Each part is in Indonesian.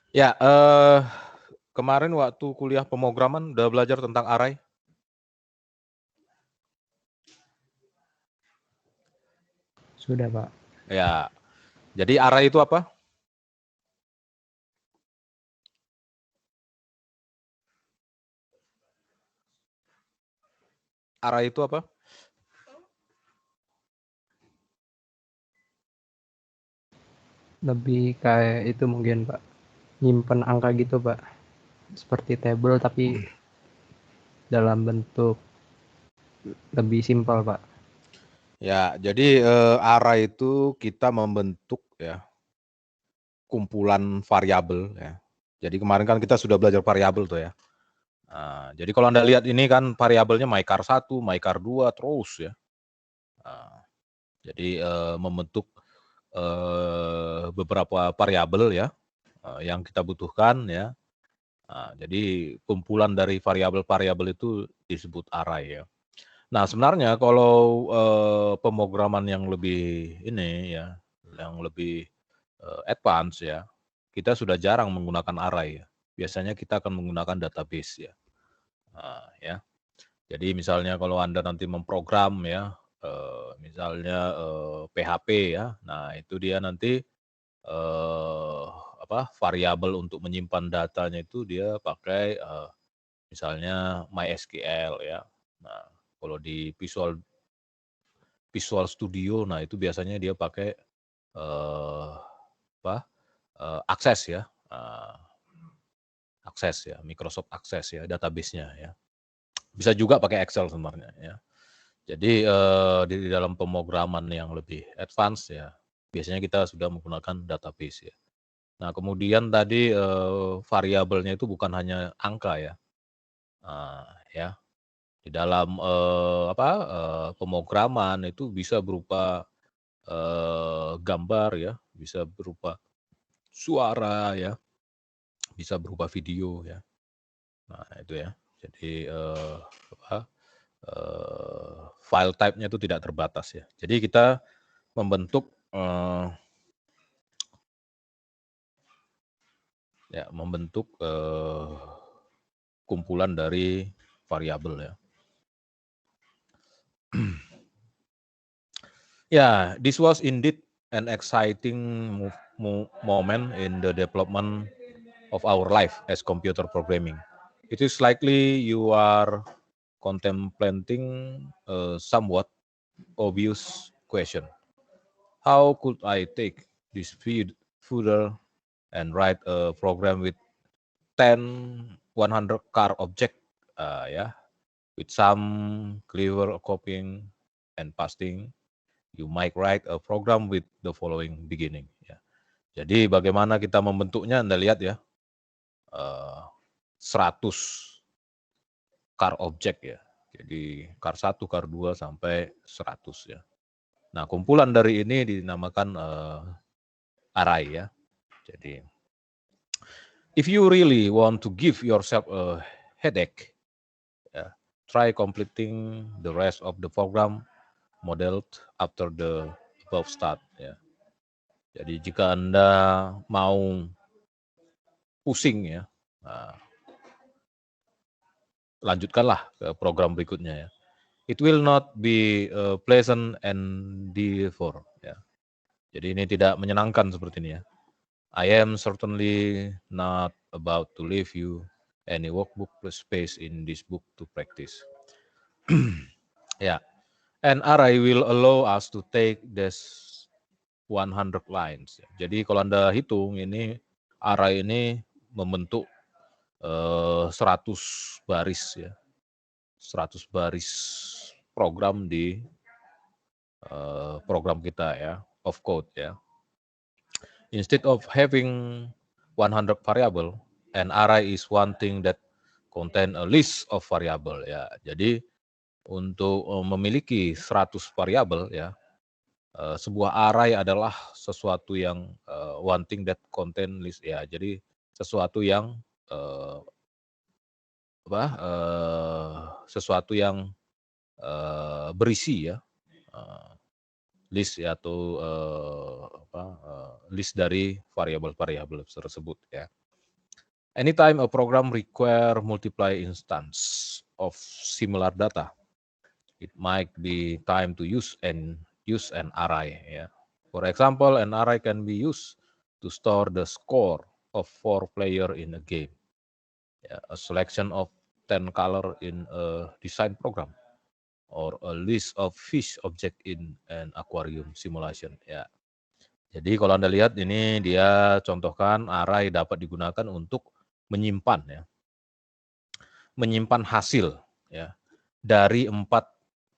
Ya, kemarin waktu kuliah pemrograman udah belajar tentang array? Sudah, Pak. Ya, jadi array itu apa? Array itu apa? Lebih kayak itu mungkin, Pak. Nyimpen angka gitu, Pak. Seperti table tapi dalam bentuk lebih simpel, Pak. Ya, jadi array itu kita membentuk ya kumpulan variabel ya. Jadi kemarin kan kita sudah belajar variabel tuh ya. Nah, jadi kalau Anda lihat ini kan variabelnya mycar 1, mycar 2 terus ya. Nah, jadi membentuk beberapa variabel ya yang kita butuhkan ya. Nah, jadi kumpulan dari variabel-variabel itu disebut array ya. Nah, sebenarnya kalau pemrograman yang lebih ini ya, yang lebih advance ya, kita sudah jarang menggunakan array ya. Biasanya kita akan menggunakan database ya. Nah, ya. Jadi misalnya kalau Anda nanti memprogram ya, misalnya PHP ya, nah itu dia nanti variabel untuk menyimpan datanya itu dia pakai misalnya MySQL ya. Nah, kalau di Visual Studio, nah itu biasanya dia pakai eh, Access ya, Access ya, Microsoft Access ya, database-nya ya. Bisa juga pakai Excel sebenarnya ya. Jadi di dalam pemrograman yang lebih advance ya, biasanya kita sudah menggunakan database ya. Nah, kemudian tadi variabelnya itu bukan hanya angka ya. Ya, di dalam pemrograman itu bisa berupa gambar ya, bisa berupa suara ya, bisa berupa video ya. Nah, itu ya. Jadi file type-nya itu tidak terbatas ya. Jadi kita membentuk kumpulan dari variabel ya. Yeah, this was indeed an exciting moment in the development of our life as computer programming. It is likely you are contemplating a somewhat obvious question. How could I take this footer and write a program with 10, 100 car object, yeah, with some clever copying and pasting? You might write a program with the following beginning. Ya. Jadi bagaimana kita membentuknya, Anda lihat ya, 100 car object ya. Jadi car 1, car 2 sampai 100 ya. Nah, kumpulan dari ini dinamakan array ya. Jadi if you really want to give yourself a headache, ya, try completing the rest of the program modeled after the above start ya. Jadi jika Anda mau pusing ya, nah, lanjutkanlah ke program berikutnya ya. It will not be pleasant and endeavor ya. Jadi ini tidak menyenangkan seperti ini ya. I am certainly not about to leave you any workbook space in this book to practice. Ya, and array will allow us to take this 100 lines. Jadi kalau Anda hitung ini array ini membentuk 100 baris ya. 100 baris program di program kita ya, of code ya. Instead of having 100 variable, an array is one thing that contain a list of variable ya. Jadi untuk memiliki 100 variabel ya, sebuah array adalah sesuatu yang one thing that contain list ya. Jadi sesuatu yang uh, sesuatu yang berisi ya, list ya, atau list dari variabel-variabel tersebut ya. Anytime a program require multiply instance of similar data, it might be time to use an array. Yeah. For example, an array can be used to store the score of 4 players in a game. Yeah, a selection of 10 color in a design program, or a list of fish object in an aquarium simulation. Ya. Jadi kalau Anda lihat ini dia contohkan array dapat digunakan untuk menyimpan ya. Menyimpan hasil ya dari 4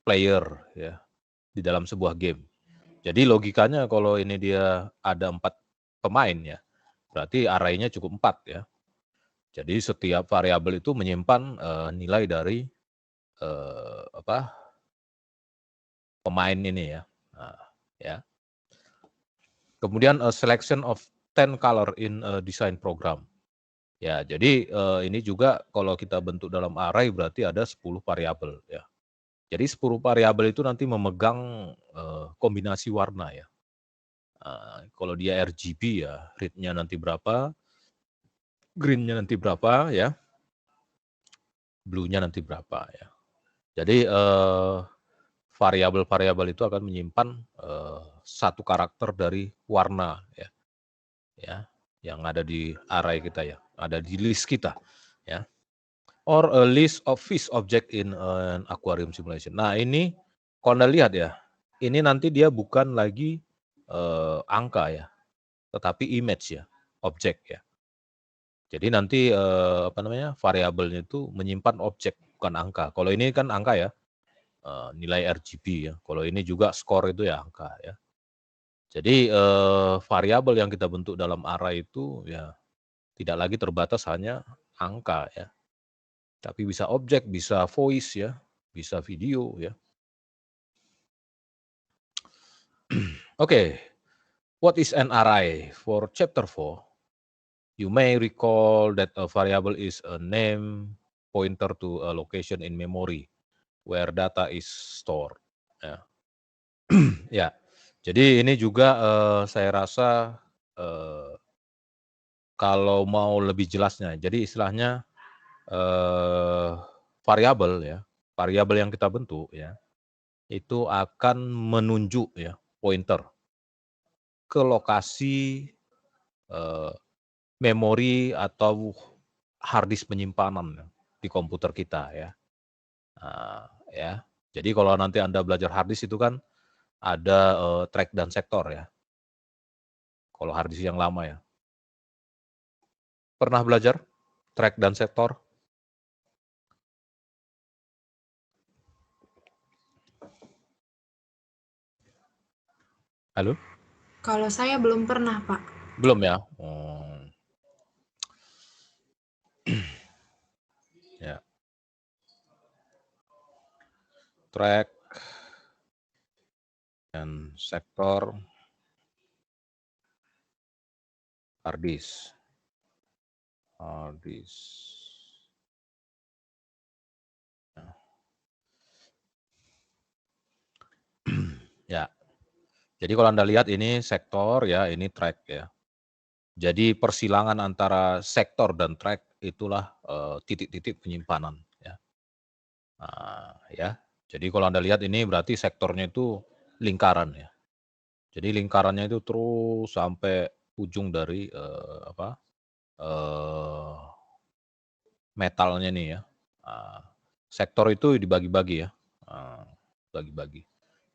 player ya di dalam sebuah game. Jadi logikanya kalau ini dia ada 4 pemain ya, berarti array-nya cukup 4 ya. Jadi setiap variabel itu menyimpan nilai dari pemain ini ya. Nah, ya. Kemudian a selection of 10 color in a design program. Ya, jadi ini juga kalau kita bentuk dalam array berarti ada 10 variabel ya. Jadi 10 variabel itu nanti memegang kombinasi warna ya. Kalau dia RGB ya, red-nya nanti berapa, green-nya nanti berapa ya, blue-nya nanti berapa ya. Jadi variabel-variabel itu akan menyimpan satu karakter dari warna ya, yang ada di array kita ya, ada di list kita ya. Or a list of fish object in an aquarium simulation. Nah ini kalau Anda lihat ya, ini nanti dia bukan lagi angka ya, tetapi image ya, objek ya. Jadi nanti variabelnya itu menyimpan objek bukan angka. Kalau ini kan angka ya, nilai RGB ya. Kalau ini juga skor itu ya angka ya. Jadi variabel yang kita bentuk dalam array itu ya tidak lagi terbatas hanya angka ya. Tapi bisa objek, bisa voice ya, bisa video ya. Oke. What is an array? For chapter 4, you may recall that a variable is a name pointer to a location in memory where data is stored. Ya. Ya. Jadi ini juga saya rasa kalau mau lebih jelasnya, jadi istilahnya variabel ya, variabel yang kita bentuk ya, itu akan menunjuk ya pointer ke lokasi memori atau hard disk penyimpanan di komputer kita ya. Ya. Jadi kalau nanti Anda belajar hard disk itu kan ada track dan sektor ya. Kalau hard disk yang lama ya. Pernah belajar track dan sektor? Halo? Kalau saya belum pernah, Pak. Belum ya? Ya. Track dan sektor hard disk. Hard disk. Ya. Jadi kalau Anda lihat ini sektor ya, ini track ya. Jadi persilangan antara sektor dan track itulah titik-titik penyimpanan ya. Ya. Jadi kalau Anda lihat ini berarti sektornya itu lingkaran ya. Jadi lingkarannya itu terus sampai ujung dari metalnya nih ya. Sektor itu dibagi-bagi ya. Bagi-bagi.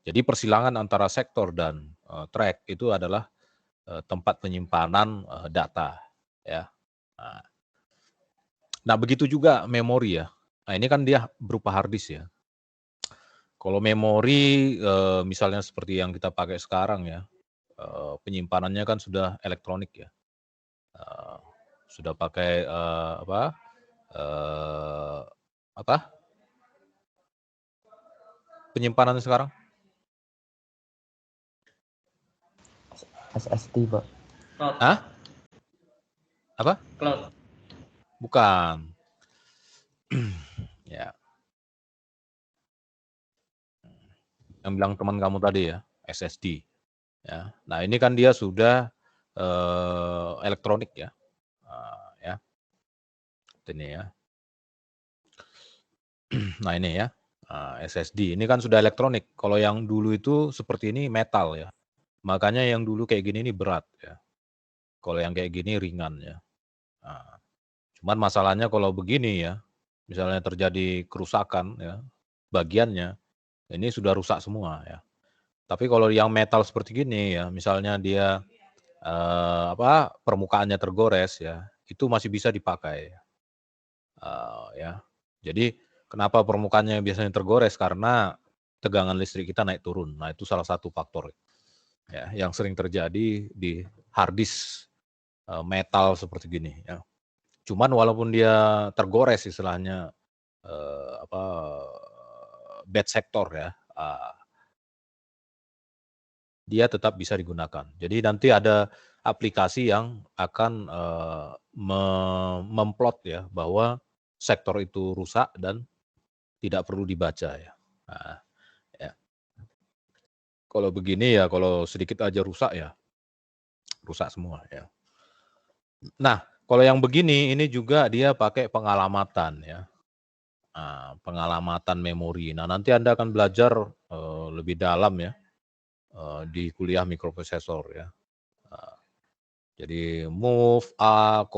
Jadi persilangan antara sektor dan track itu adalah tempat penyimpanan data ya. Nah, begitu juga memori ya. Nah, ini kan dia berupa hard disk ya. Kalau memori misalnya seperti yang kita pakai sekarang ya, penyimpanannya kan sudah elektronik ya. Sudah pakai penyimpanan sekarang? SSD, Pak. Hah? Apa? Cloud. Bukan. Ya. Yang bilang teman kamu tadi ya, SSD. Ya. Nah, ini kan dia sudah elektronik ya. Ya. Ini ya. Nah ini ya, SSD. Ini kan sudah elektronik. Kalau yang dulu itu seperti ini metal ya. Makanya yang dulu kayak gini ini berat ya. Kalau yang kayak gini ringan ya. Nah, cuman masalahnya kalau begini ya, misalnya terjadi kerusakan ya, bagiannya, ini sudah rusak semua ya. Tapi kalau yang metal seperti gini ya, misalnya dia permukaannya tergores ya, itu masih bisa dipakai. Ya. Jadi kenapa permukaannya biasanya tergores? Karena tegangan listrik kita naik turun. Nah itu salah satu faktor ya, yang sering terjadi di hard disk metal seperti gini. Ya. Cuman walaupun dia tergores istilahnya bad sector ya, dia tetap bisa digunakan. Jadi nanti ada aplikasi yang akan memplot ya bahwa sektor itu rusak dan tidak perlu dibaca ya. Nah, ya. Kalau begini ya, kalau sedikit aja rusak ya, rusak semua ya. Nah, kalau yang begini ini juga dia pakai pengalamatan ya. Nah, pengalamatan memori. Nah, nanti Anda akan belajar lebih dalam ya di kuliah mikroprosesor ya. Jadi move A,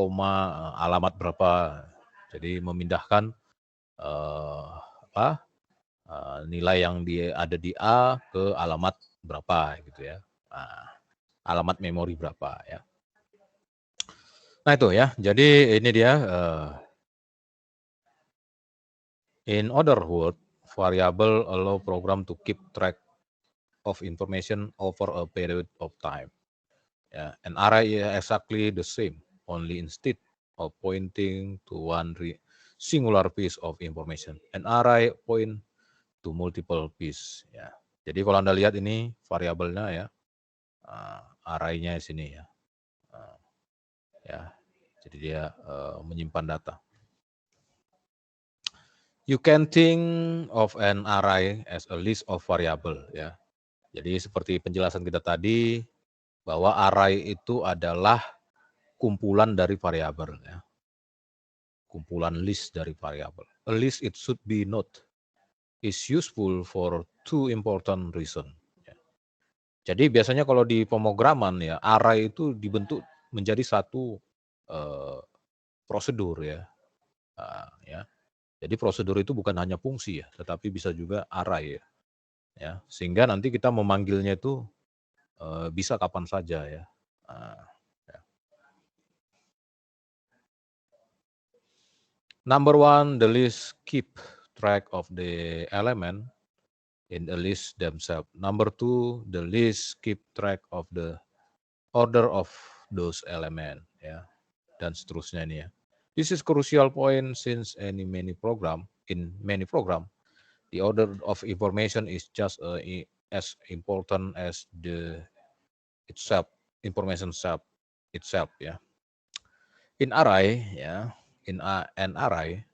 alamat berapa. Jadi memindahkan nilai yang ada di A ke alamat berapa gitu ya. Nah, alamat memori berapa ya. Nah itu ya. Jadi ini dia in other words, variable allow program to keep track of information over a period of time. Yeah, an array is exactly the same, only instead of pointing to one singular piece of information, an array point to multiple piece. Ya, jadi kalau Anda lihat ini variabelnya ya, array-nya di sini ya, ya, jadi dia menyimpan data. You can think of an array as a list of variable ya. Jadi seperti penjelasan kita tadi bahwa array itu adalah kumpulan dari variabel ya. Kumpulan list dari variabel. A list it should be note is useful for two important reason. Ya. Jadi biasanya kalau di pemrograman ya array itu dibentuk menjadi satu prosedur ya. Ya. Jadi prosedur itu bukan hanya fungsi ya, tetapi bisa juga array ya. Ya, sehingga nanti kita memanggilnya itu bisa kapan saja ya. Ya. Number one, the list keep track of the element in the list themselves. Number two, the list keep track of the order of those element ya, dan seterusnya ini ya. This is crucial point since many program, the order of information is just as important as the information itself ya. In array ya, an array,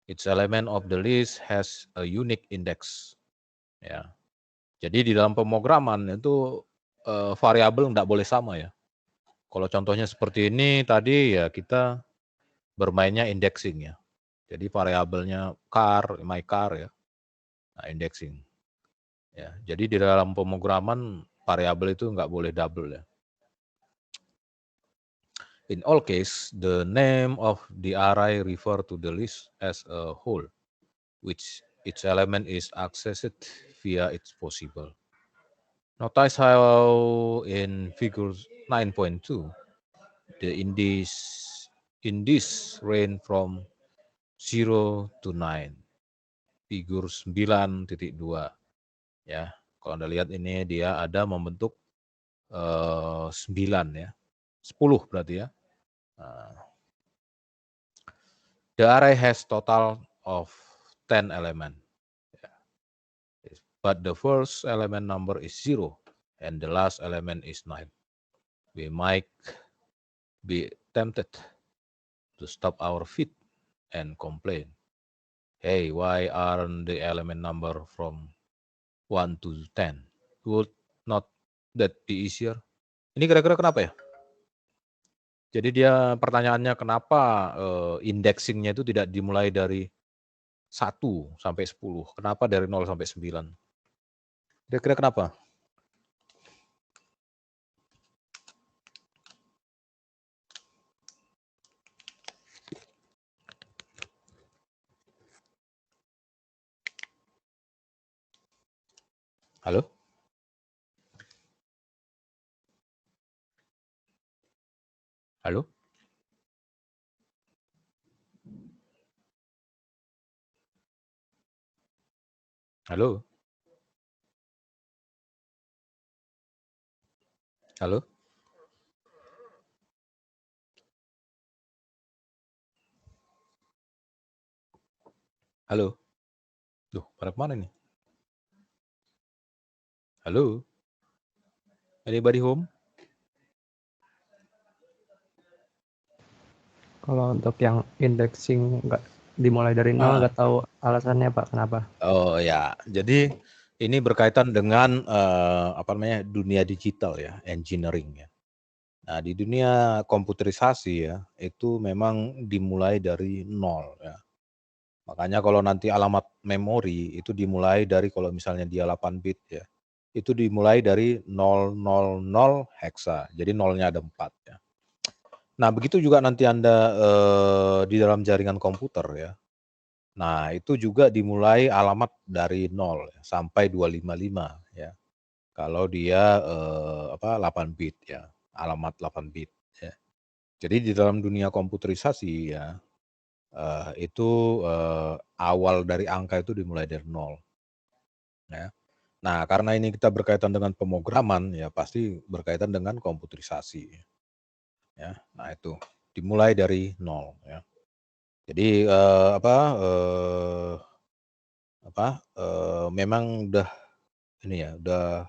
each element of the list has a unique index ya. Jadi di dalam pemrograman itu variabel nggak boleh sama ya. Kalau contohnya seperti ini tadi ya kita bermainnya indexing ya. Jadi variabelnya my car ya. Nah, indexing. Ya, jadi di dalam pemrograman variabel itu nggak boleh double ya. In all case, the name of the array refer to the list as a whole, which each element is accessed via its possible. Notice how in figure 9.2, the indices range from 0 to 9. Figur 9.2. Ya, kalau Anda lihat ini dia ada membentuk 9 ya. 10 berarti ya. The array has total of 10 element. But the first element number is 0 and the last element is 9. We might be tempted to stop our feet and complain. Hey, why aren't the element number from 1 to 10? Would not that be easier? Ini kira-kira kenapa ya? Jadi dia pertanyaannya kenapa indexingnya itu tidak dimulai dari 1 sampai 10, kenapa dari 0 sampai 9? Kira-kira kenapa? Halo? Halo? Halo? Halo? Halo? Duh, pada kemana nih? Halo? Anybody home? Kalau untuk yang indexing nggak dimulai dari nol, nggak tahu alasannya Pak, kenapa? Oh ya, jadi ini berkaitan dengan dunia digital ya, engineering ya. Nah, di dunia komputerisasi ya, itu memang dimulai dari nol ya. Makanya kalau nanti alamat memori itu dimulai dari kalau misalnya dia 8 bit ya, itu dimulai dari 000 heksa. Jadi nolnya ada 4 ya. Nah, begitu juga nanti Anda di dalam jaringan komputer ya. Nah, itu juga dimulai alamat dari 0 ya, sampai 255 ya. Kalau dia 8 bit ya, alamat 8 bit ya. Jadi di dalam dunia komputerisasi ya, awal dari angka itu dimulai dari 0 ya. Nah, karena ini kita berkaitan dengan pemrograman ya pasti berkaitan dengan komputerisasi ya. Nah, itu dimulai dari 0 ya. Jadi memang udah ini ya, udah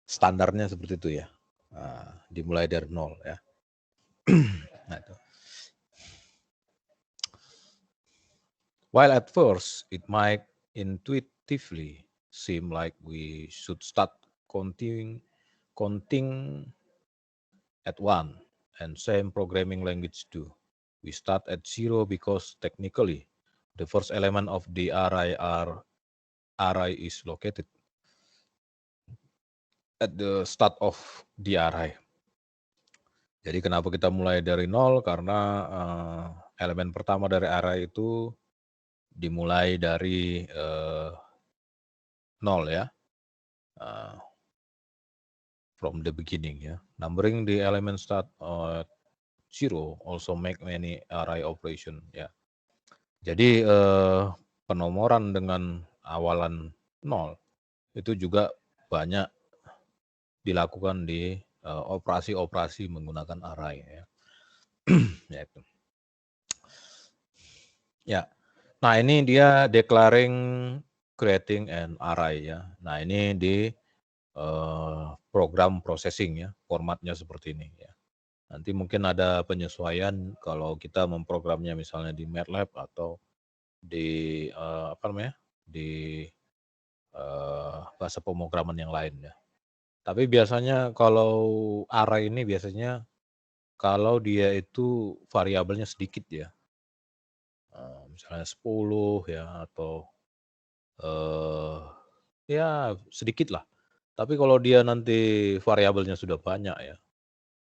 standarnya seperti itu ya. Nah, dimulai dari 0 ya. Nah, itu. While at first it might intuitively seem like we should start counting at 1, and same programming language do. We start at 0 because technically the first element of the array is located at the start of the array. Jadi kenapa kita mulai dari 0? Karena elemen pertama dari array itu dimulai dari 0 ya. From the beginning ya. Numbering the element start at 0 also make many array operation ya. Jadi penomoran dengan awalan 0 itu juga banyak dilakukan di operasi-operasi menggunakan array ya. Ya itu. Ya. Nah, ini dia declaring creating an array ya. Nah, ini di program processing ya, formatnya seperti ini ya. Nanti mungkin ada penyesuaian kalau kita memprogramnya misalnya di MATLAB atau di di bahasa pemrograman yang lain ya. Tapi biasanya kalau array ini biasanya kalau dia itu variabelnya sedikit ya, misalnya 10 ya atau ya sedikit lah. Tapi kalau dia nanti variabelnya sudah banyak ya,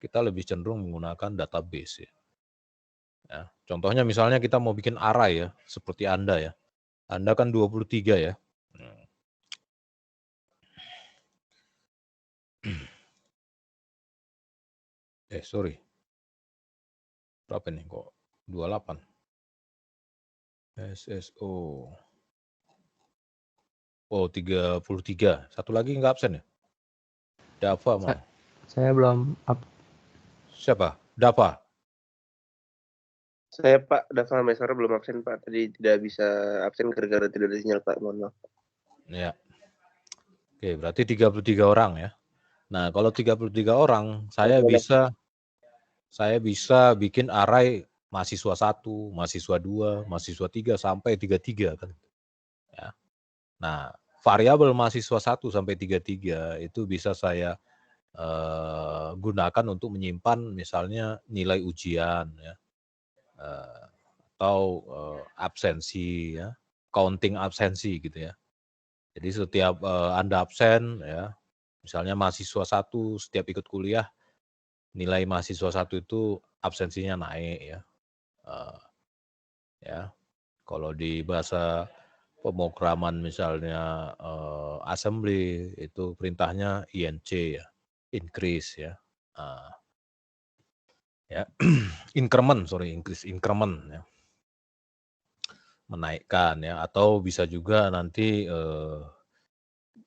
kita lebih cenderung menggunakan database ya. Ya, contohnya misalnya kita mau bikin array ya, seperti Anda ya. Anda kan 23 ya. Sorry. Berapa nih kok? 28. SSO. Oh, 33. Satu lagi nggak absen ya? Dava mau. Saya belum up. Siapa? Dava. Saya Pak Dava Mesara belum absen Pak. Tadi tidak bisa absen gara-gara tidak ada sinyal Pak. Mohon maaf. Ya. Oke, berarti 33 orang ya. Nah, kalau 33 orang, saya bisa bikin array mahasiswa 1, mahasiswa 2, mahasiswa 3 sampai 33 kan. Ya. Nah, variabel mahasiswa 1 sampai 33 itu bisa saya gunakan untuk menyimpan misalnya nilai ujian ya, atau absensi ya, counting absensi gitu ya. Jadi setiap Anda absen ya, misalnya mahasiswa 1 setiap ikut kuliah, nilai mahasiswa 1 itu absensinya naik ya. Ya, kalau di bahasa pemrograman misalnya assembly itu perintahnya INC ya, increase ya. Ya, increment ya. Menaikkan ya, atau bisa juga nanti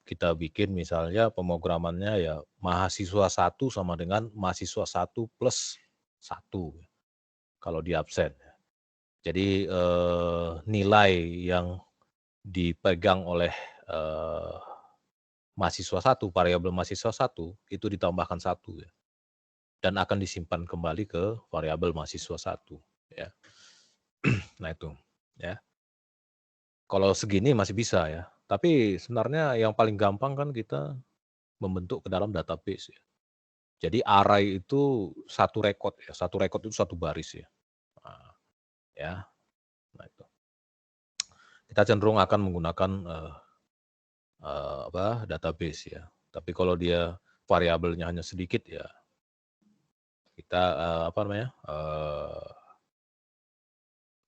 kita bikin misalnya pemrogramannya ya mahasiswa 1 sama dengan mahasiswa 1 plus 1 kalau di absen. Jadi nilai yang dipegang oleh mahasiswa 1, variabel mahasiswa 1 itu ditambahkan 1 ya. Dan akan disimpan kembali ke variabel mahasiswa 1 ya. Nah itu ya. Kalau segini masih bisa ya. Tapi sebenarnya yang paling gampang kan kita membentuk ke dalam database ya. Jadi array itu satu rekod ya, satu rekod itu satu baris ya. Nah, ya. Nah itu. Kita cenderung akan menggunakan database ya. Tapi kalau dia variabelnya hanya sedikit ya, kita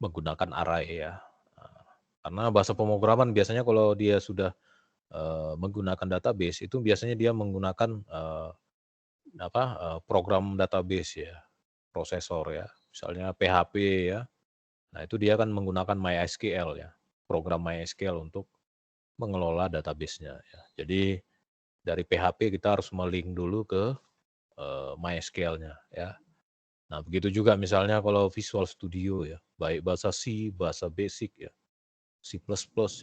menggunakan array ya. Karena bahasa pemrograman biasanya kalau dia sudah menggunakan database itu biasanya dia menggunakan program database ya, prosesor ya, misalnya PHP ya. Nah itu dia kan menggunakan MySQL ya, program MySQL untuk mengelola database-nya ya. Jadi dari PHP kita harus melink dulu ke MySQL-nya ya. Nah begitu juga misalnya kalau Visual Studio ya, baik bahasa C, bahasa basic ya, C++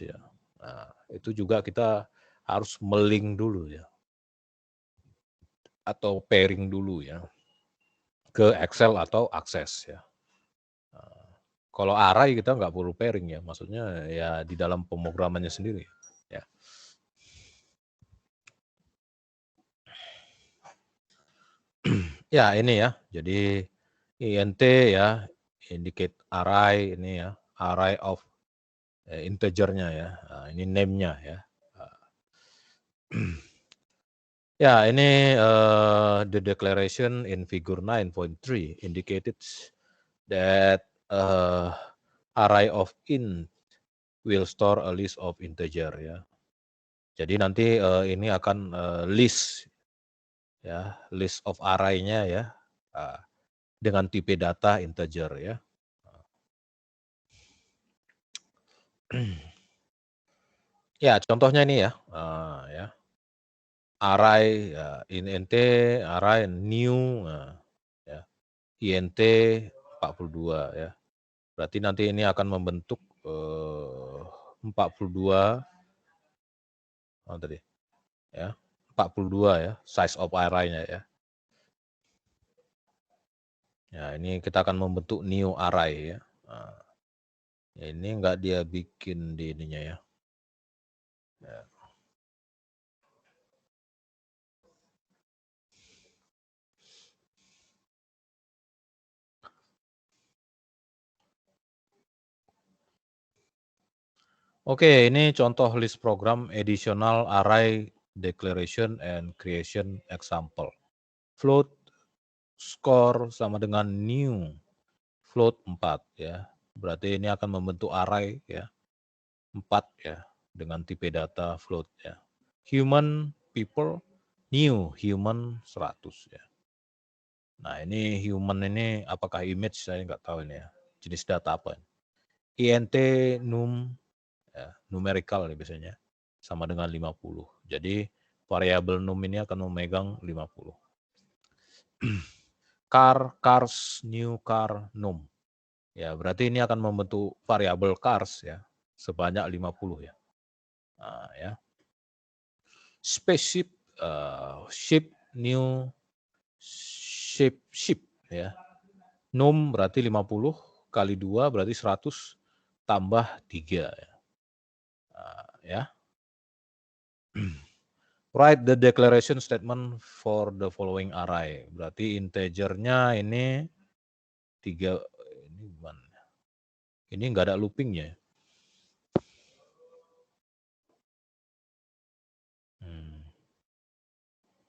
ya. Nah itu juga kita harus melink dulu ya, atau pairing dulu ya, ke Excel atau Access ya. Kalau array kita nggak perlu pairing ya, maksudnya ya di dalam pemrogramannya sendiri ya. Ya ini ya, jadi INT ya, indicate array ini ya, array of integernya ya, ini name-nya ya. Ya ini the declaration in figure 9.3 indicated that array of int will store a list of integer ya. Jadi nanti ini akan list ya, list of array-nya ya, dengan tipe data integer ya. Ya contohnya ini ya, ya. Array ya, int array new ya, int 42 ya. Berarti nanti ini akan membentuk 42 tadi ya, 42 ya, size of array-nya ya. Ya, ini kita akan membentuk new array ya. Nah, ini enggak dia bikin di ininya ya. Ya. Oke, ini contoh list program additional array declaration and creation example. Float score sama dengan new float 4 ya. Berarti ini akan membentuk array ya. 4 ya dengan tipe data float ya. Human people new human 100 ya. Nah, ini human ini apakah image saya nggak tahu ini ya. Jenis data apa ini. INT num ya, numerical ya biasanya sama dengan 50. Jadi variabel num ini akan memegang 50. Cars, new car, num. Ya, berarti ini akan membentuk variabel cars ya sebanyak 50 ya. Nah, ya. Spaceship, ship, new ship ya. Num berarti 50 kali 2 berarti 100 tambah 3 ya. Ya. Write the declaration statement for the following array. Berarti integernya ini 3, ini gimana? Ini nggak ada loopingnya.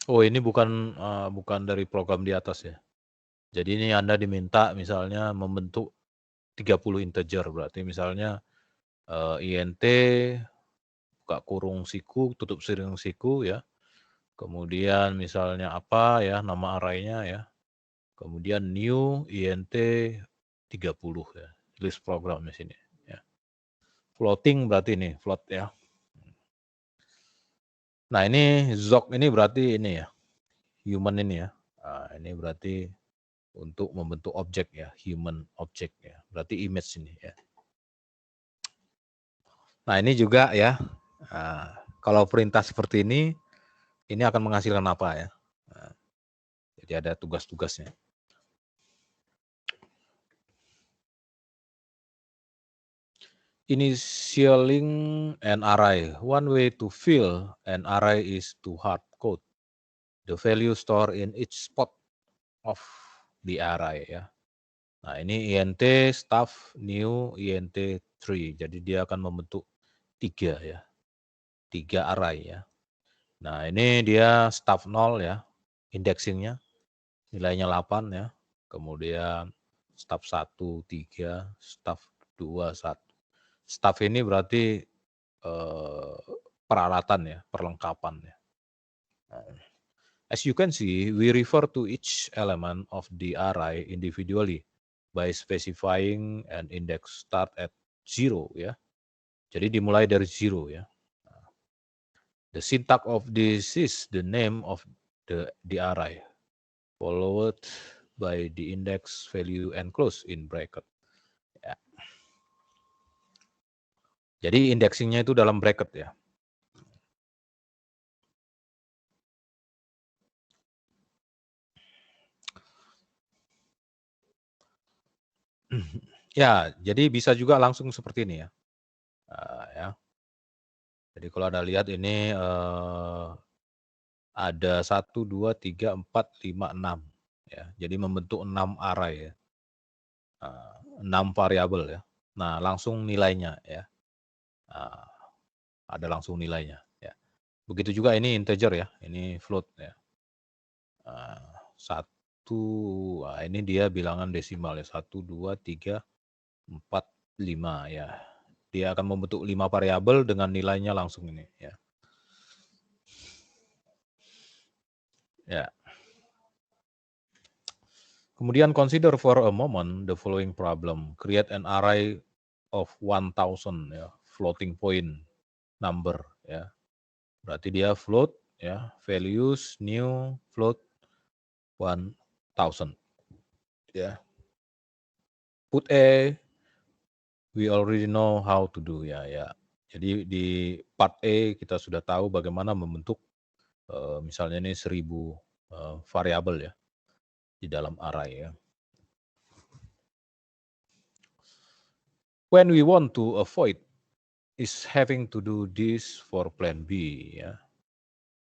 Oh, ini bukan dari program di atas ya. Jadi ini Anda diminta misalnya membentuk 30 integer, berarti misalnya int buka kurung siku, tutup kurung siku ya. Kemudian misalnya apa ya nama arraynya ya. Kemudian new int 30 ya. List program di sini ya. Floating berarti ini float ya. Nah, ini Zog ini berarti ini ya. Human ini ya. Nah, ini berarti untuk membentuk objek ya, human object ya. Berarti image ini ya. Nah, ini juga ya. Nah, kalau perintah seperti ini akan menghasilkan apa ya? Nah, jadi ada tugas-tugasnya. Initialing an array. One way to fill an array is to hard code the value stored in each spot of the array ya. Nah, ini int stuff new int 3. Jadi dia akan membentuk 3 ya. 3 array ya. Nah, ini dia stuff 0 ya. Indexingnya nilainya 8 ya. Kemudian stuff 1 3, stuff 2 1. Stuff ini berarti peralatan ya, perlengkapan ya. As you can see, we refer to each element of the array individually by specifying an index start at 0 ya. Jadi dimulai dari 0 ya. The syntax of this is the name of the array followed by the index value and close in bracket. Ya. Jadi indexingnya itu dalam bracket ya. Ya, jadi bisa juga langsung seperti ini ya. Ya. Jadi kalau Anda lihat ini ada 1, 2, 3, 4, 5, 6 ya. Jadi membentuk 6 array ya. 6 variabel ya. Nah, langsung nilainya ya. Ada langsung nilainya ya. Begitu juga ini integer ya, ini float ya. 1, ini dia bilangan desimal ya. 1, 2, 3, 4, 5 ya. Dia akan membentuk 5 variabel dengan nilainya langsung ini ya. Ya. Kemudian consider for a moment the following problem. Create an array of 1000 ya, floating point number ya. Berarti dia float ya, values new float 1000 ya. Put A we already know how to do ya ya. Jadi di part A kita sudah tahu bagaimana membentuk misalnya ini 1000 variabel ya di dalam array ya. When we want to avoid is having to do this for plan B ya.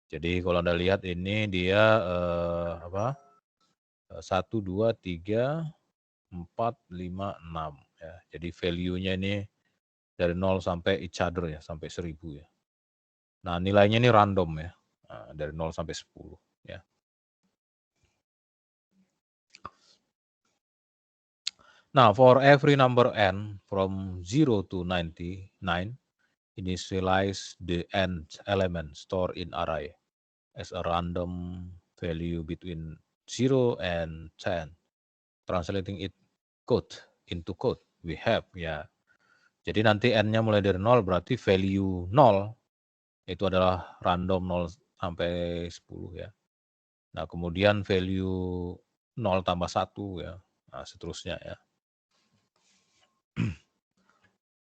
Jadi kalau Anda lihat ini dia 1, 2, 3, 4, 5, 6 ya. Jadi value-nya ini dari 0 sampai each other ya, sampai 1000 ya. Nah, nilainya ini random ya. Dari 0 sampai 10 ya. Now, for every number n from 0 to 99, initialize the nth element stored in array as a random value between 0 and 10. Translating it code into code we have ya. Jadi nanti n-nya mulai dari 0 berarti value 0 itu adalah random 0 sampai 10 ya. Nah, kemudian value 0 tambah 1 ya. Nah, seterusnya ya.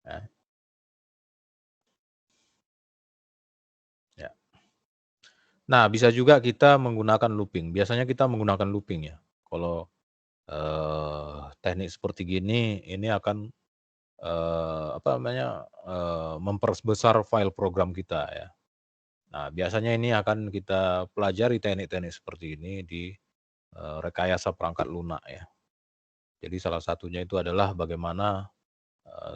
Ya. Ya. Nah, bisa juga kita menggunakan looping. Biasanya kita menggunakan looping ya. Kalau teknik seperti gini, ini akan memperbesar file program kita ya. Nah, biasanya ini akan kita pelajari teknik-teknik seperti ini di rekayasa perangkat lunak ya. Jadi salah satunya itu adalah bagaimana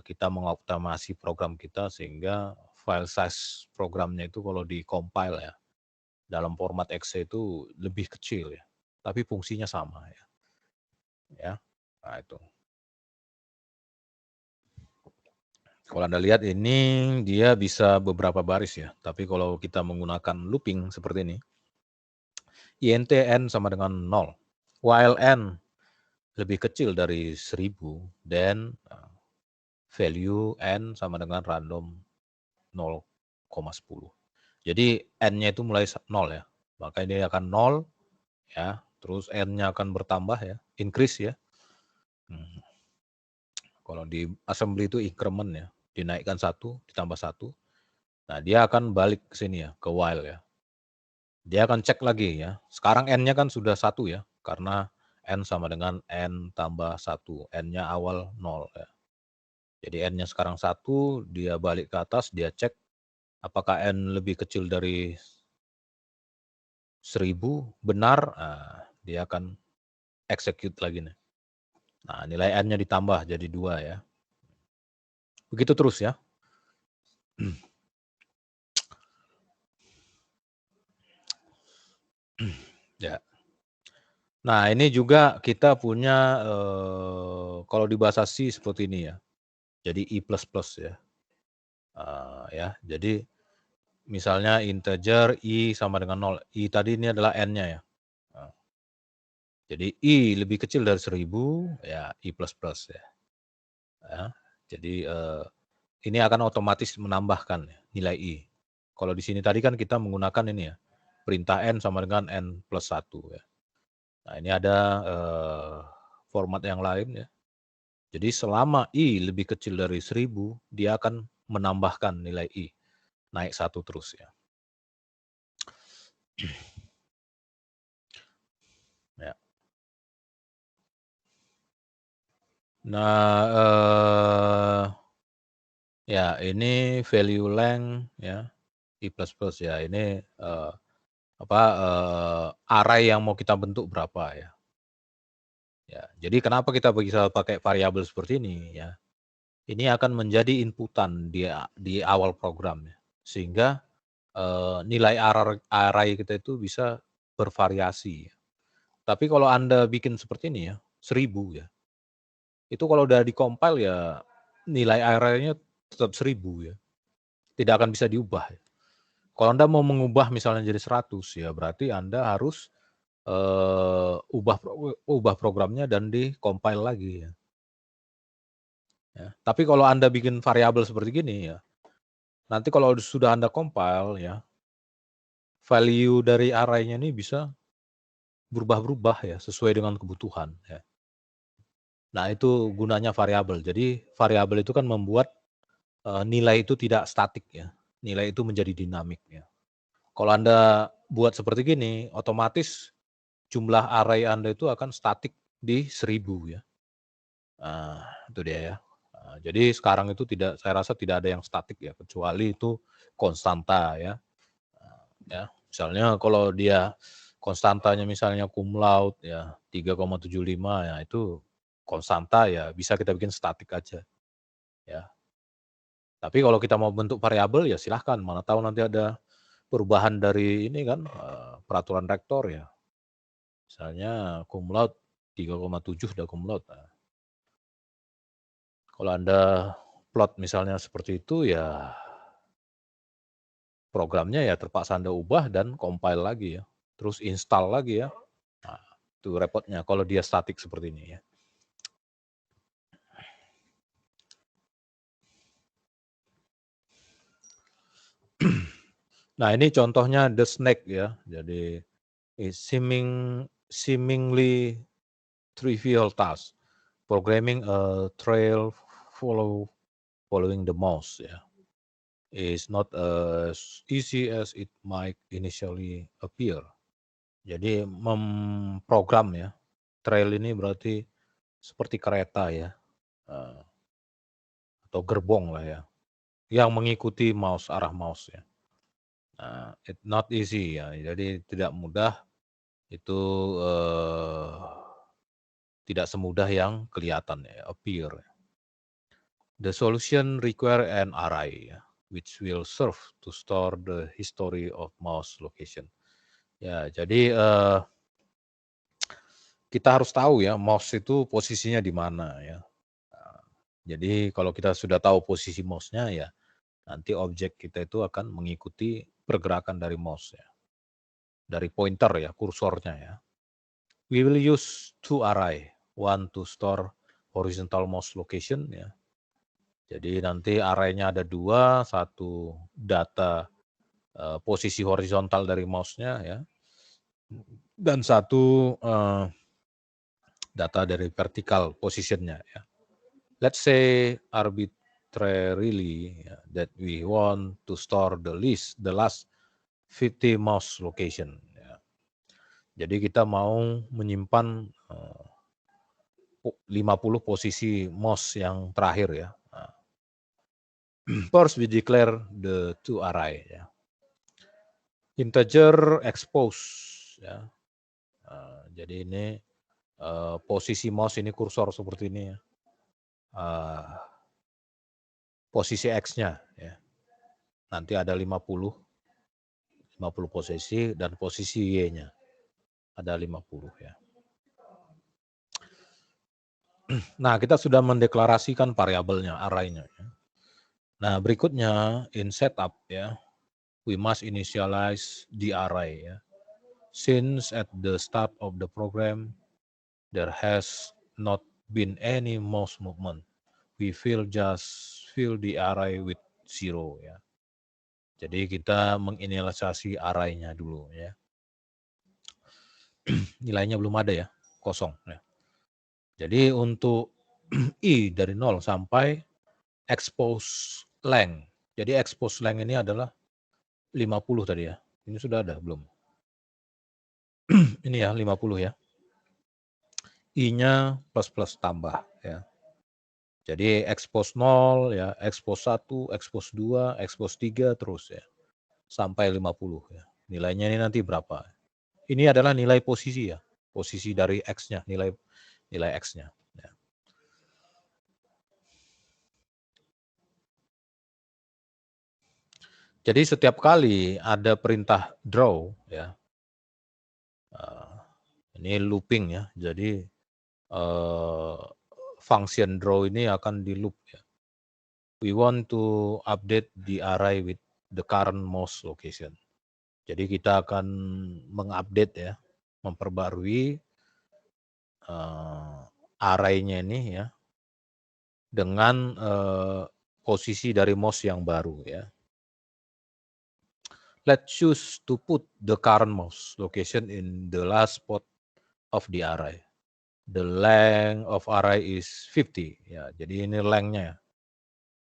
kita mengoptimasi program kita sehingga file size programnya itu kalau di-compile ya, dalam format exe itu lebih kecil ya, tapi fungsinya sama ya. Ya, nah itu. Kalau Anda lihat ini dia bisa beberapa baris ya, tapi kalau kita menggunakan looping seperti ini, int n sama dengan 0, while n lebih kecil dari 1000, then value n sama dengan random 0,10. Jadi n-nya itu mulai 0 ya, maka ini akan 0 ya, terus n-nya akan bertambah ya, increase ya. Kalau di assembly itu increment ya, dinaikkan 1, ditambah 1. Nah, dia akan balik ke sini ya, ke while ya. Dia akan cek lagi ya. Sekarang n-nya kan sudah 1 ya, karena n sama dengan n tambah 1. N-nya awal 0 ya. Jadi n-nya sekarang 1, dia balik ke atas, dia cek apakah n lebih kecil dari 1000, benar, nah, dia akan execute lagi nih. Nah, nilai n-nya ditambah jadi 2 ya. Begitu terus ya. Ya. Nah, ini juga kita punya kalau di bahasa C seperti ini ya. Jadi I++ ya. Ya, jadi misalnya integer I sama dengan 0. I tadi ini adalah n-nya ya. Jadi I lebih kecil dari 1000 ya I++ ya. Ya. Jadi ini akan otomatis menambahkan ya, nilai I. Kalau di sini tadi kan kita menggunakan ini ya, perintah n sama dengan n+1 ya. Nah, ini ada format yang lain ya. Jadi selama I lebih kecil dari 1000, dia akan menambahkan nilai I. Naik 1 terus ya. Ya. Nah, ya ini value length ya, I++ ya. Ini array yang mau kita bentuk berapa ya. Ya, jadi kenapa kita bisa pakai variabel seperti ini ya? Ini akan menjadi inputan di awal program ya. Sehingga nilai array kita itu bisa bervariasi. Tapi kalau Anda bikin seperti ini ya, 1000 ya. Itu kalau udah di-compile ya nilai array-nya tetap 1000 ya. Tidak akan bisa diubah. Ya. Kalau Anda mau mengubah misalnya jadi 100 ya berarti Anda harus ubah programnya dan di-compile lagi ya. Ya. Tapi kalau Anda bikin variabel seperti gini ya, nanti kalau sudah Anda compile ya, value dari array-nya ini bisa berubah-berubah ya, sesuai dengan kebutuhan ya. Nah, itu gunanya variabel. Jadi variabel itu kan membuat nilai itu tidak statik ya. Nilai itu menjadi dinamik ya. Kalau Anda buat seperti gini, otomatis jumlah array Anda itu akan statik di 1000 ya. Nah, itu dia ya. Nah, jadi sekarang itu saya rasa tidak ada yang statik ya, kecuali itu konstanta ya. Ya, misalnya kalau dia konstantanya misalnya cum laude ya 3,75 ya itu konstanta ya bisa kita bikin statik aja. Ya. Tapi kalau kita mau bentuk variabel ya silahkan, mana tahu nanti ada perubahan dari ini kan peraturan rektor ya. Misalnya cum laude 3,7 udah cum laude. Nah, kalau Anda plot misalnya seperti itu ya programnya ya terpaksa Anda ubah dan compile lagi ya. Terus install lagi ya. Nah, itu repotnya kalau dia statik seperti ini ya. Nah, ini contohnya the snake ya. Jadi seemingly trivial task. Programming a trail following the mouse ya. Is not as easy as it might initially appear. Jadi memprogram ya. Trail ini berarti seperti kereta ya. Atau gerbong lah ya. Yang mengikuti arah mouse ya. It's not easy ya. Jadi tidak mudah, itu tidak semudah yang kelihatan ya, appear. The solution require an array which will serve to store the history of mouse location. Ya, jadi kita harus tahu ya mouse itu posisinya di mana ya. Jadi kalau kita sudah tahu posisi mouse-nya ya, nanti objek kita itu akan mengikuti pergerakan dari mouse ya. Dari pointer ya, kursornya ya. We will use two array, one to store horizontal mouse location ya. Jadi nanti array-nya ada dua, satu data posisi horizontal dari mouse-nya ya, dan satu data dari vertical position-nya ya. Let's say arbitrarily that we want to store the last 50 mouse location. Ya. Jadi kita mau menyimpan 50 posisi mouse yang terakhir ya. First we declare the two array ya. Integer expose ya. Jadi ini posisi mouse ini kursor seperti ini ya. Posisi X-nya ya. Nanti ada 50 posisi dan posisi Y-nya ada 50 ya. Nah, kita sudah mendeklarasikan variabelnya, array-nya ya. Nah, berikutnya in setup ya, we must initialize the array ya. Since at the start of the program there has not been any mouse movement, we just fill the array with 0 ya. Jadi kita menginisialisasi array-nya dulu ya. Nilainya belum ada ya, kosong ya. Jadi untuk I dari 0 sampai expose length. Jadi expose length ini adalah 50 tadi ya. Ini sudah ada belum? Ini ya 50 ya. I-nya plus tambah ya. Jadi expose 0 ya, expose 1, expose 2, expose 3 terus ya. Sampai 50 ya. Nilainya ini nanti berapa? Ini adalah nilai posisi ya. Posisi dari X-nya, nilai X-nya. Ya. Jadi setiap kali ada perintah draw ya. Ini looping ya. Jadi function draw ini akan di loop ya. We want to update the array with the current mouse location. Jadi kita akan mengupdate ya, memperbarui array-nya ini ya dengan posisi dari mouse yang baru ya. Let's choose to put the current mouse location in the last spot of the array. The length of array is 50 ya. Jadi ini length-nya ya.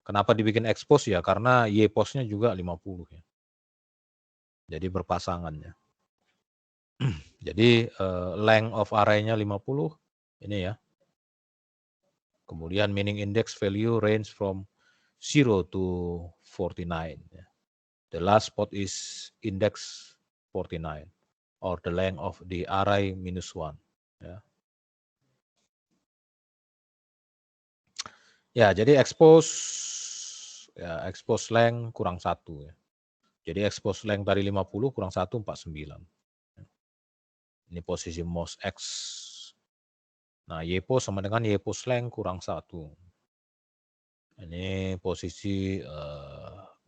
Kenapa dibikin expose ya? Karena Y-pos-nya juga 50 ya. Jadi berpasangan ya. Jadi length of array-nya 50 ini ya. Kemudian meaning index value range from 0 to 49 ya. The last spot is index 49 or the length of the array minus 1 ya. Ya, jadi expose length kurang 1 ya. Jadi expose length dari 50 kurang 1 49. Ini posisi mouse X. Nah, Y-pos sama dengan Y-pos length kurang 1. Ini posisi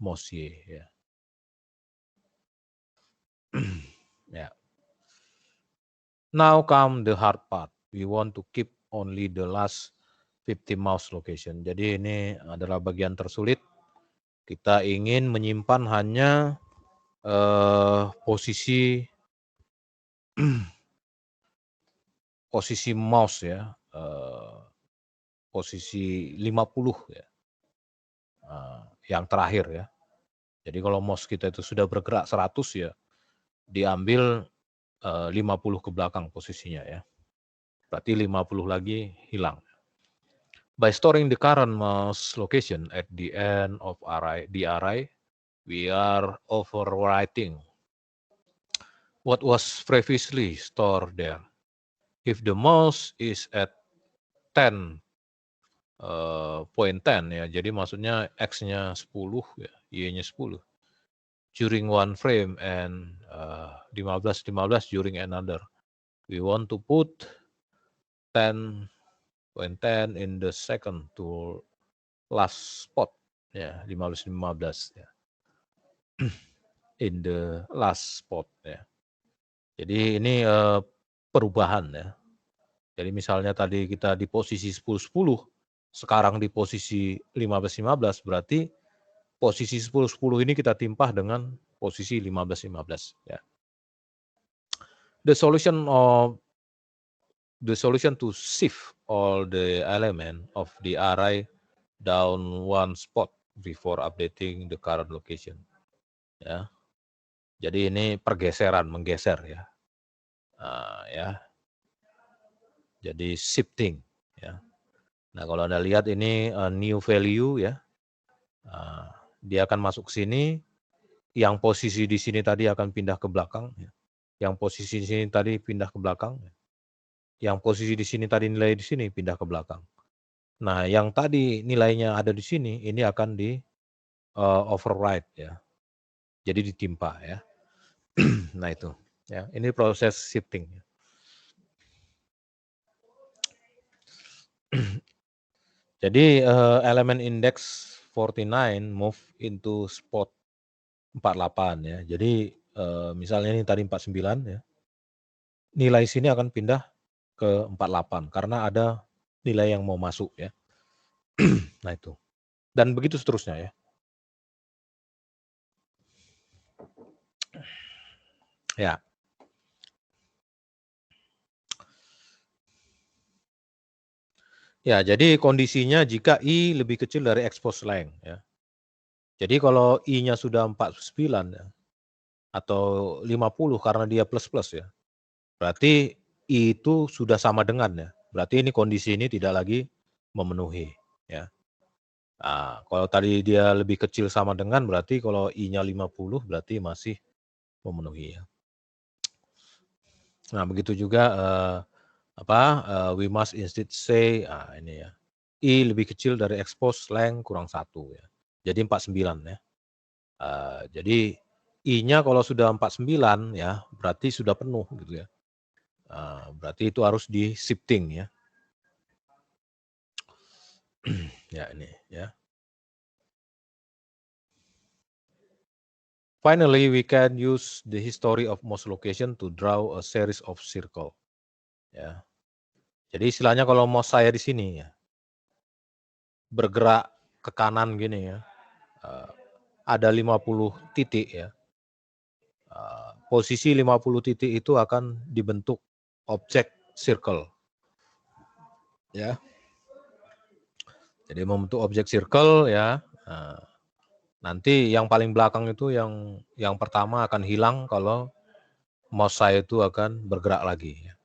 mouse Y ya. Ya. Now come the hard part. We want to keep only the last 50 mouse location. Jadi ini adalah bagian tersulit. Kita ingin menyimpan hanya posisi mouse ya. Posisi 50 ya. Yang terakhir ya. Jadi kalau mouse kita itu sudah bergerak 100 ya, diambil 50 ke belakang posisinya ya. Berarti 50 lagi hilang. By storing the current mouse location at the end of the array, we are overwriting what was previously stored there. If the mouse is at 10 point 10 ya, jadi maksudnya X-nya 10 ya, Y-nya 10 during one frame and 15 during another. We want to put 10.10 in the second to last spot ya, 15 ya. In the last spot ya. Jadi ini perubahan ya. Jadi misalnya tadi kita di posisi 10-10, sekarang di posisi 15-15, berarti posisi 10-10 ini kita timpah dengan posisi 15-15 ya. The solution to shift all the element of the array down one spot before updating the current location. Ya. Jadi ini pergeseran, menggeser ya. Ya. Jadi shifting ya. Nah, kalau Anda lihat ini new value ya. Dia akan masuk ke sini, yang posisi di sini tadi akan pindah ke belakang ya. Yang posisi di sini tadi pindah ke belakang. Ya. Yang posisi di sini tadi nilai di sini pindah ke belakang. Nah, yang tadi nilainya ada di sini ini akan di override ya. Jadi ditimpa ya. Nah, itu ya. Ini proses shifting ya. Jadi elemen index 49 move into spot 48 ya. Jadi misalnya ini tadi 49 ya. Nilai sini akan pindah ke 48 karena ada nilai yang mau masuk ya. Nah, itu. Dan begitu seterusnya ya. Ya. Ya, jadi kondisinya jika I lebih kecil dari expose length ya. Jadi kalau I-nya sudah 49 ya, atau 50 karena dia plus-plus ya. Berarti I itu sudah sama dengan ya. Berarti ini kondisi ini tidak lagi memenuhi ya. Nah, kalau tadi dia lebih kecil sama dengan berarti kalau I-nya 50 berarti masih memenuhi ya. Nah, begitu juga we must instead say ini ya. I lebih kecil dari expose length kurang 1 ya. Jadi 49 ya. Jadi I-nya kalau sudah 49 ya, berarti sudah penuh gitu ya. Berarti itu harus di shifting ya. Ya ini ya. Finally, we can use the history of most location to draw a series of circle. Ya. Jadi istilahnya kalau mouse saya di sini ya, bergerak ke kanan gini ya, ada 50 titik ya. Posisi 50 titik itu akan dibentuk objek circle. Ya. Jadi membentuk objek circle ya. Nanti yang paling belakang itu yang pertama akan hilang kalau mouse saya itu akan bergerak lagi. Ya.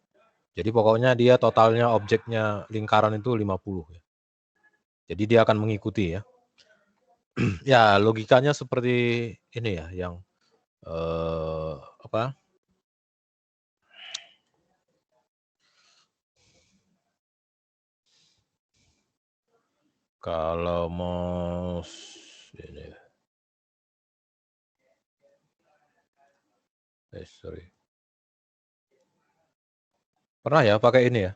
Jadi pokoknya dia totalnya objeknya lingkaran itu 50. Ya. Jadi dia akan mengikuti ya. Ya logikanya seperti ini ya, yang kalau mouse ini. Sorry. Pernah ya pakai ini ya?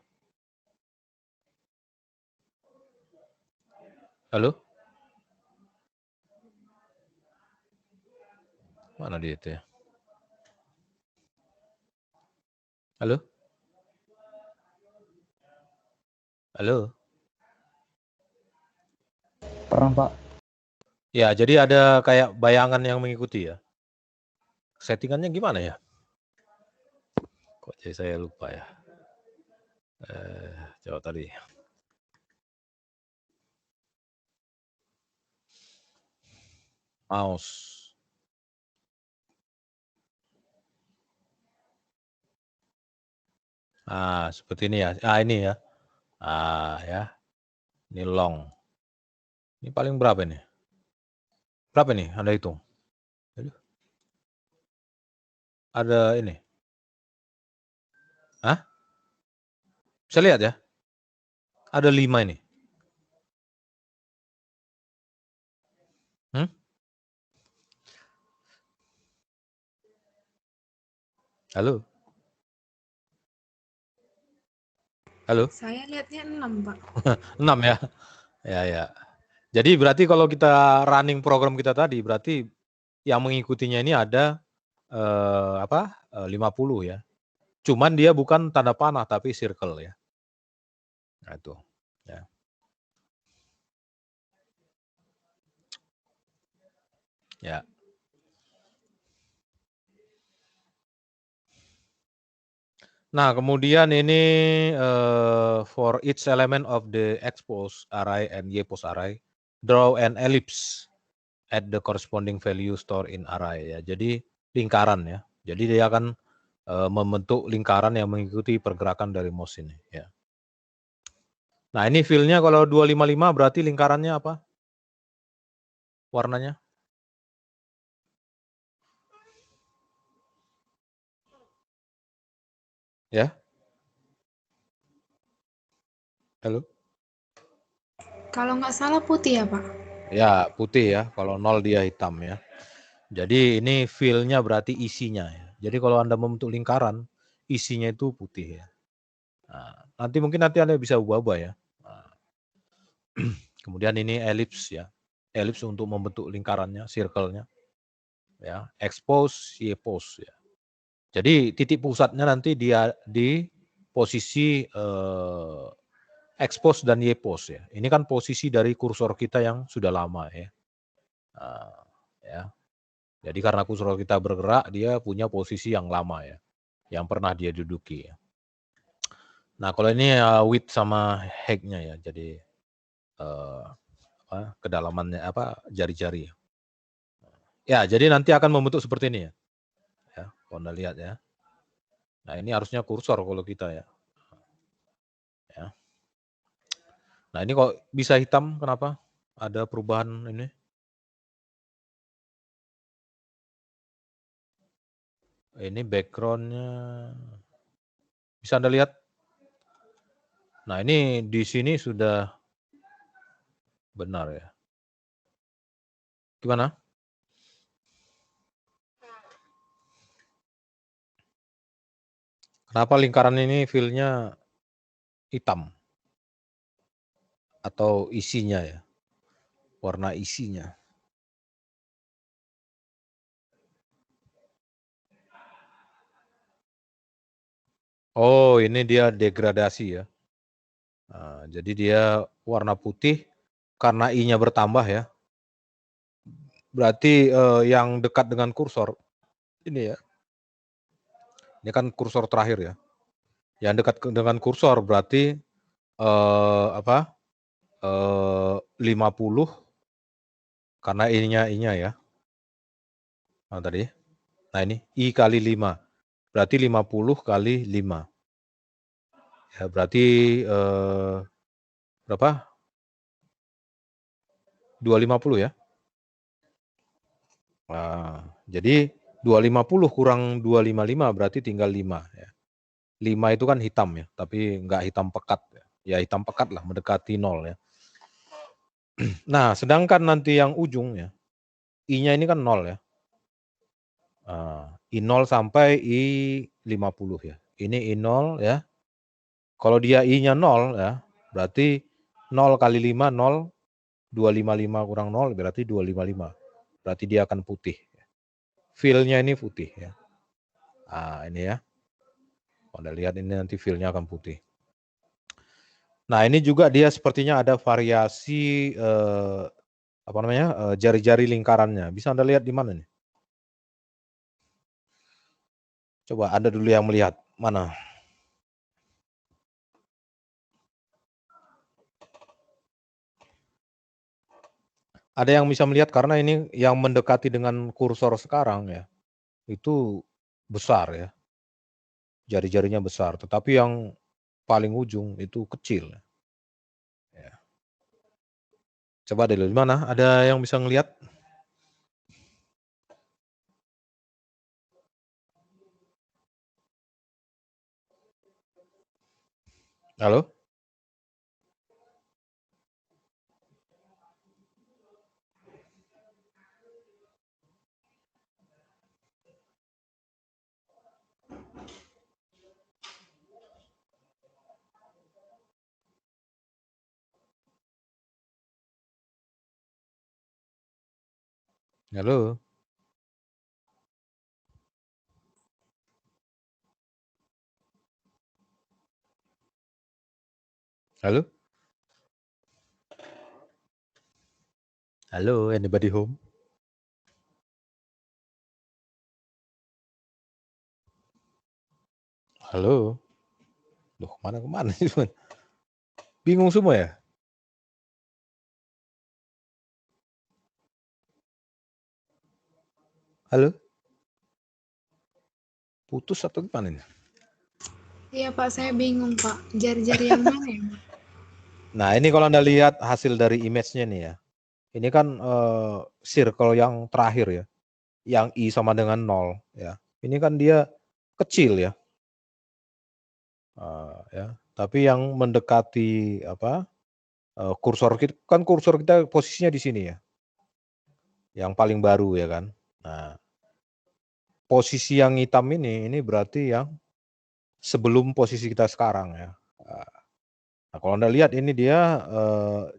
Halo? Mana dia itu ya? Halo? Halo? Pernah, Pak. Ya, jadi ada kayak bayangan yang mengikuti ya. Settingannya gimana ya? Kok jadi saya lupa ya? Coba tadi. Mouse. Seperti ini ya. Ini ya. Ya. Ini long. Ini paling berapa nih? Berapa nih? Anda hitung. Ada ini. Hah? Bisa lihat ya? Ada 5 ini. Halo? Halo? Saya lihatnya 6, Pak. 6 ya? Ya. Jadi berarti kalau kita running program kita tadi, berarti yang mengikutinya ini ada 50 ya. Cuman dia bukan tanda panah tapi circle ya. Nah itu. Ya. Ya. Nah, kemudian ini for each element of the X pose array and Y pose array, draw an ellipse at the corresponding value stored in array ya. Jadi lingkaran ya. Jadi dia akan membentuk lingkaran yang mengikuti pergerakan dari mouse ini ya. Nah, ini fill-nya kalau 255 berarti lingkarannya apa? Warnanya? Ya. Halo? Kalau nggak salah putih ya, Pak? Ya, putih ya. Kalau 0 dia hitam ya. Jadi ini fill-nya berarti isinya ya. Jadi kalau Anda membentuk lingkaran, isinya itu putih ya. Nah, nanti Anda bisa ubah-ubah ya. Nah, kemudian ini ellipse ya. Ellipse untuk membentuk lingkarannya, circle-nya. Ya, expose, Y-pose ya. Jadi titik pusatnya nanti dia di posisi expose dan Y-pose ya. Ini kan posisi dari kursor kita yang sudah lama ya. Nah, ya. Jadi karena kursor kita bergerak, dia punya posisi yang lama ya, yang pernah dia duduki ya. Nah kalau ini width sama height-nya ya, jadi kedalamannya jari-jari. Ya, jadi nanti akan membentuk seperti ini ya. Ya, kalau Anda lihat ya. Nah ini harusnya kursor kalau kita ya. Ya. Nah ini kok bisa hitam, kenapa? Ada perubahan ini? Ini background-nya. Bisa Anda lihat? Nah ini di sini sudah benar ya. Gimana? Kenapa lingkaran ini fill-nya hitam? Atau isinya ya? Warna isinya. Oh, ini dia degradasi ya. Nah, jadi dia warna putih karena I-nya bertambah ya. Berarti yang dekat dengan kursor ini ya. Ini kan kursor terakhir ya. Yang dekat dengan kursor berarti 50 karena I-nya ya. Nah, tadi. Nah, ini I kali 5. Berarti 50 kali 5. Ya, berarti berapa? 250 ya. Nah, jadi 250 kurang 255 berarti tinggal 5 ya. 5 itu kan hitam ya, tapi enggak hitam pekat ya. Ya hitam pekat lah, mendekati 0 ya. Nah, sedangkan nanti yang ujung ya, I-nya ini kan 0 ya. I0 sampai I50 ya. Ini I0 ya. Kalau dia I-nya 0 ya, berarti 0 kali 5, 0. 255 kurang 0 berarti 255. Berarti dia akan putih. Fill-nya ini putih ya. Nah, ini ya. Anda lihat ini nanti fill-nya akan putih. Nah, ini juga dia sepertinya ada variasi jari-jari lingkarannya. Bisa Anda lihat di mana nih? Coba Anda dulu yang melihat. Mana? Ada yang bisa melihat karena ini yang mendekati dengan kursor sekarang ya. Itu besar ya. Jari-jarinya besar, tetapi yang paling ujung itu kecil. Ya. Coba dulu di mana? Ada yang bisa ngelihat? Halo? Halo? Halo? Halo, anybody home? Halo? Loh, kemana sih, teman? Bingung semua ya? Halo? Putus atau gimana ini? Iya Pak, saya bingung Pak. Jari-jari yang mana ya Pak? Nah, ini kalau Anda lihat hasil dari image-nya nih ya. Ini kan circle yang terakhir ya. Yang I sama dengan 0 ya. Ini kan dia kecil ya. Ya. Tapi yang mendekati kursor kita posisinya di sini ya. Yang paling baru ya kan. Nah, posisi yang hitam ini berarti yang sebelum posisi kita sekarang ya. Nah, kalau Anda lihat ini dia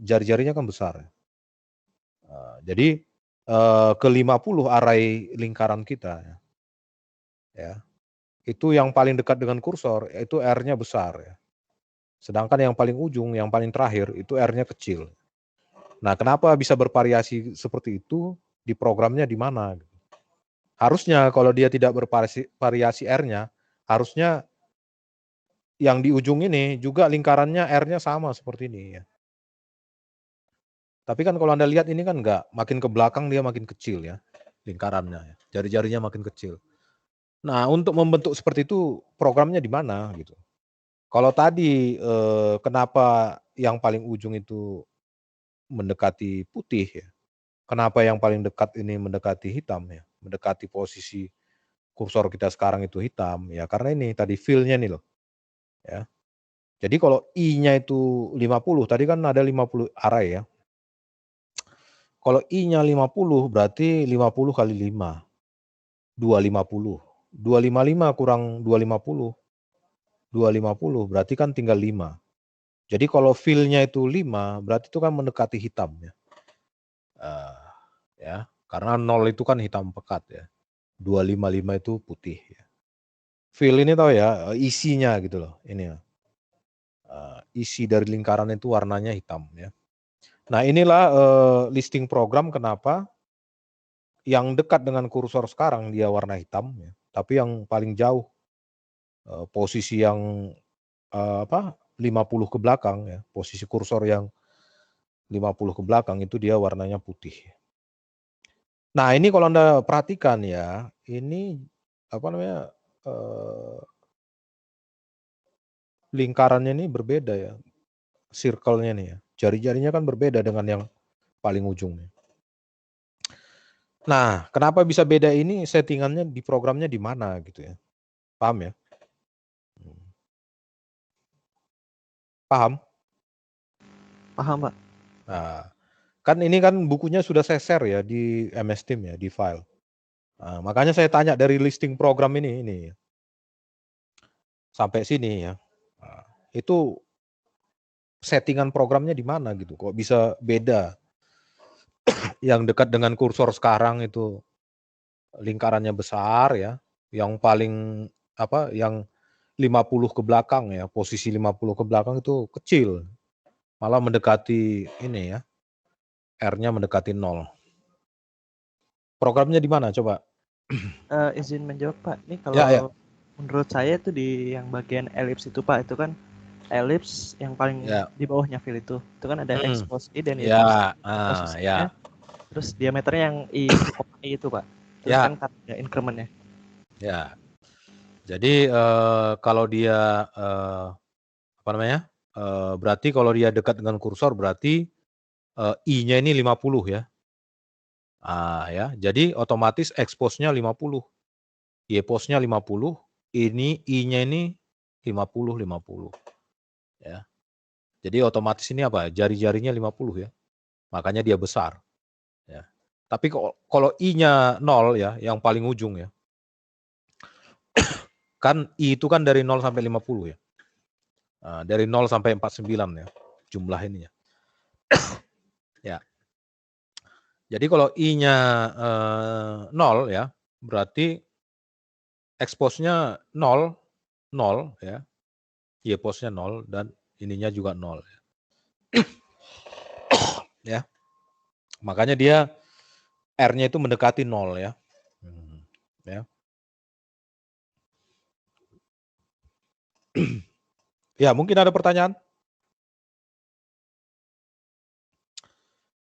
jari-jarinya kan besar. Jadi ke 50 array lingkaran kita ya. Itu yang paling dekat dengan kursor itu R-nya besar ya. Sedangkan yang paling ujung, yang paling terakhir itu R-nya kecil. Nah, kenapa bisa bervariasi seperti itu? Di programnya di mana? Harusnya kalau dia tidak bervariasi R-nya, harusnya yang di ujung ini juga lingkarannya R-nya sama seperti ini ya. Tapi kan kalau Anda lihat ini kan enggak, makin ke belakang dia makin kecil ya lingkarannya ya. Jari-jarinya makin kecil. Nah, untuk membentuk seperti itu programnya di mana gitu. Kalau tadi kenapa yang paling ujung itu mendekati putih ya? Kenapa yang paling dekat ini mendekati hitam ya? Mendekati posisi kursor kita sekarang itu hitam ya karena ini tadi fill-nya nih loh. Ya. Jadi kalau I-nya itu 50, tadi kan ada 50 array ya. Kalau I-nya 50 berarti 50 kali 5. 250. 255 kurang 250. 250 berarti kan tinggal 5. Jadi kalau fill-nya itu 5 berarti itu kan mendekati hitam ya. Ya, karena 0 itu kan hitam pekat ya. 255 itu putih ya. Fill ini tahu ya, isinya gitu loh. Ini ya. Isi dari lingkaran itu warnanya hitam ya. Nah, inilah listing program kenapa yang dekat dengan kursor sekarang dia warna hitam ya. Tapi yang paling jauh posisi yang 50 ke belakang ya, posisi kursor yang 50 ke belakang itu dia warnanya putih. Nah, ini kalau Anda perhatikan ya, ini lingkarannya ini berbeda ya. Circle-nya nih ya. Jari-jarinya kan berbeda dengan yang paling ujung nih. Nah, kenapa bisa beda ini settingannya di programnya di mana gitu ya. Paham ya? Paham? Paham, Pak. Nah, kan ini kan bukunya sudah saya share ya di MS Team ya, di file. Nah, makanya saya tanya dari listing program ini. Sampai sini ya. Nah, itu settingan programnya di mana gitu. Kok bisa beda? Yang dekat dengan kursor sekarang itu lingkarannya besar ya. Yang paling yang 50 ke belakang ya, posisi 50 ke belakang itu kecil. Malah mendekati ini ya. R-nya mendekati 0. Programnya di mana coba? Izin menjawab Pak. Ini Ya, ya. kalau menurut saya itu di yang bagian elips itu Pak, itu kan elips yang paling Ya. di bawahnya fill itu kan ada expose I dan Ya, posisinya. ya. Terus diameternya yang I itu Pak. Terus Ya. kan ada incrementnya. Ya. Jadi kalau dia berarti kalau dia dekat dengan kursor berarti I-nya ini 50 ya. Ya, jadi otomatis expose-nya 50. Y-pose-nya 50, ini I-nya ini 50. Ya. Jadi otomatis ini apa? Jari-jarinya 50 ya. Makanya dia besar. Ya. Tapi kalau I-nya 0 ya, yang paling ujung ya. Kan I itu kan dari 0 sampai 50 ya. Nah, dari 0 sampai 49 ya jumlah ini ya. Ya. Jadi kalau I-nya 0 ya, berarti expose-nya 0, 0 ya. Y-pose-nya 0 dan ininya juga 0 ya. Ya. Makanya dia R-nya itu mendekati 0 ya. Ya. Ya, mungkin ada pertanyaan?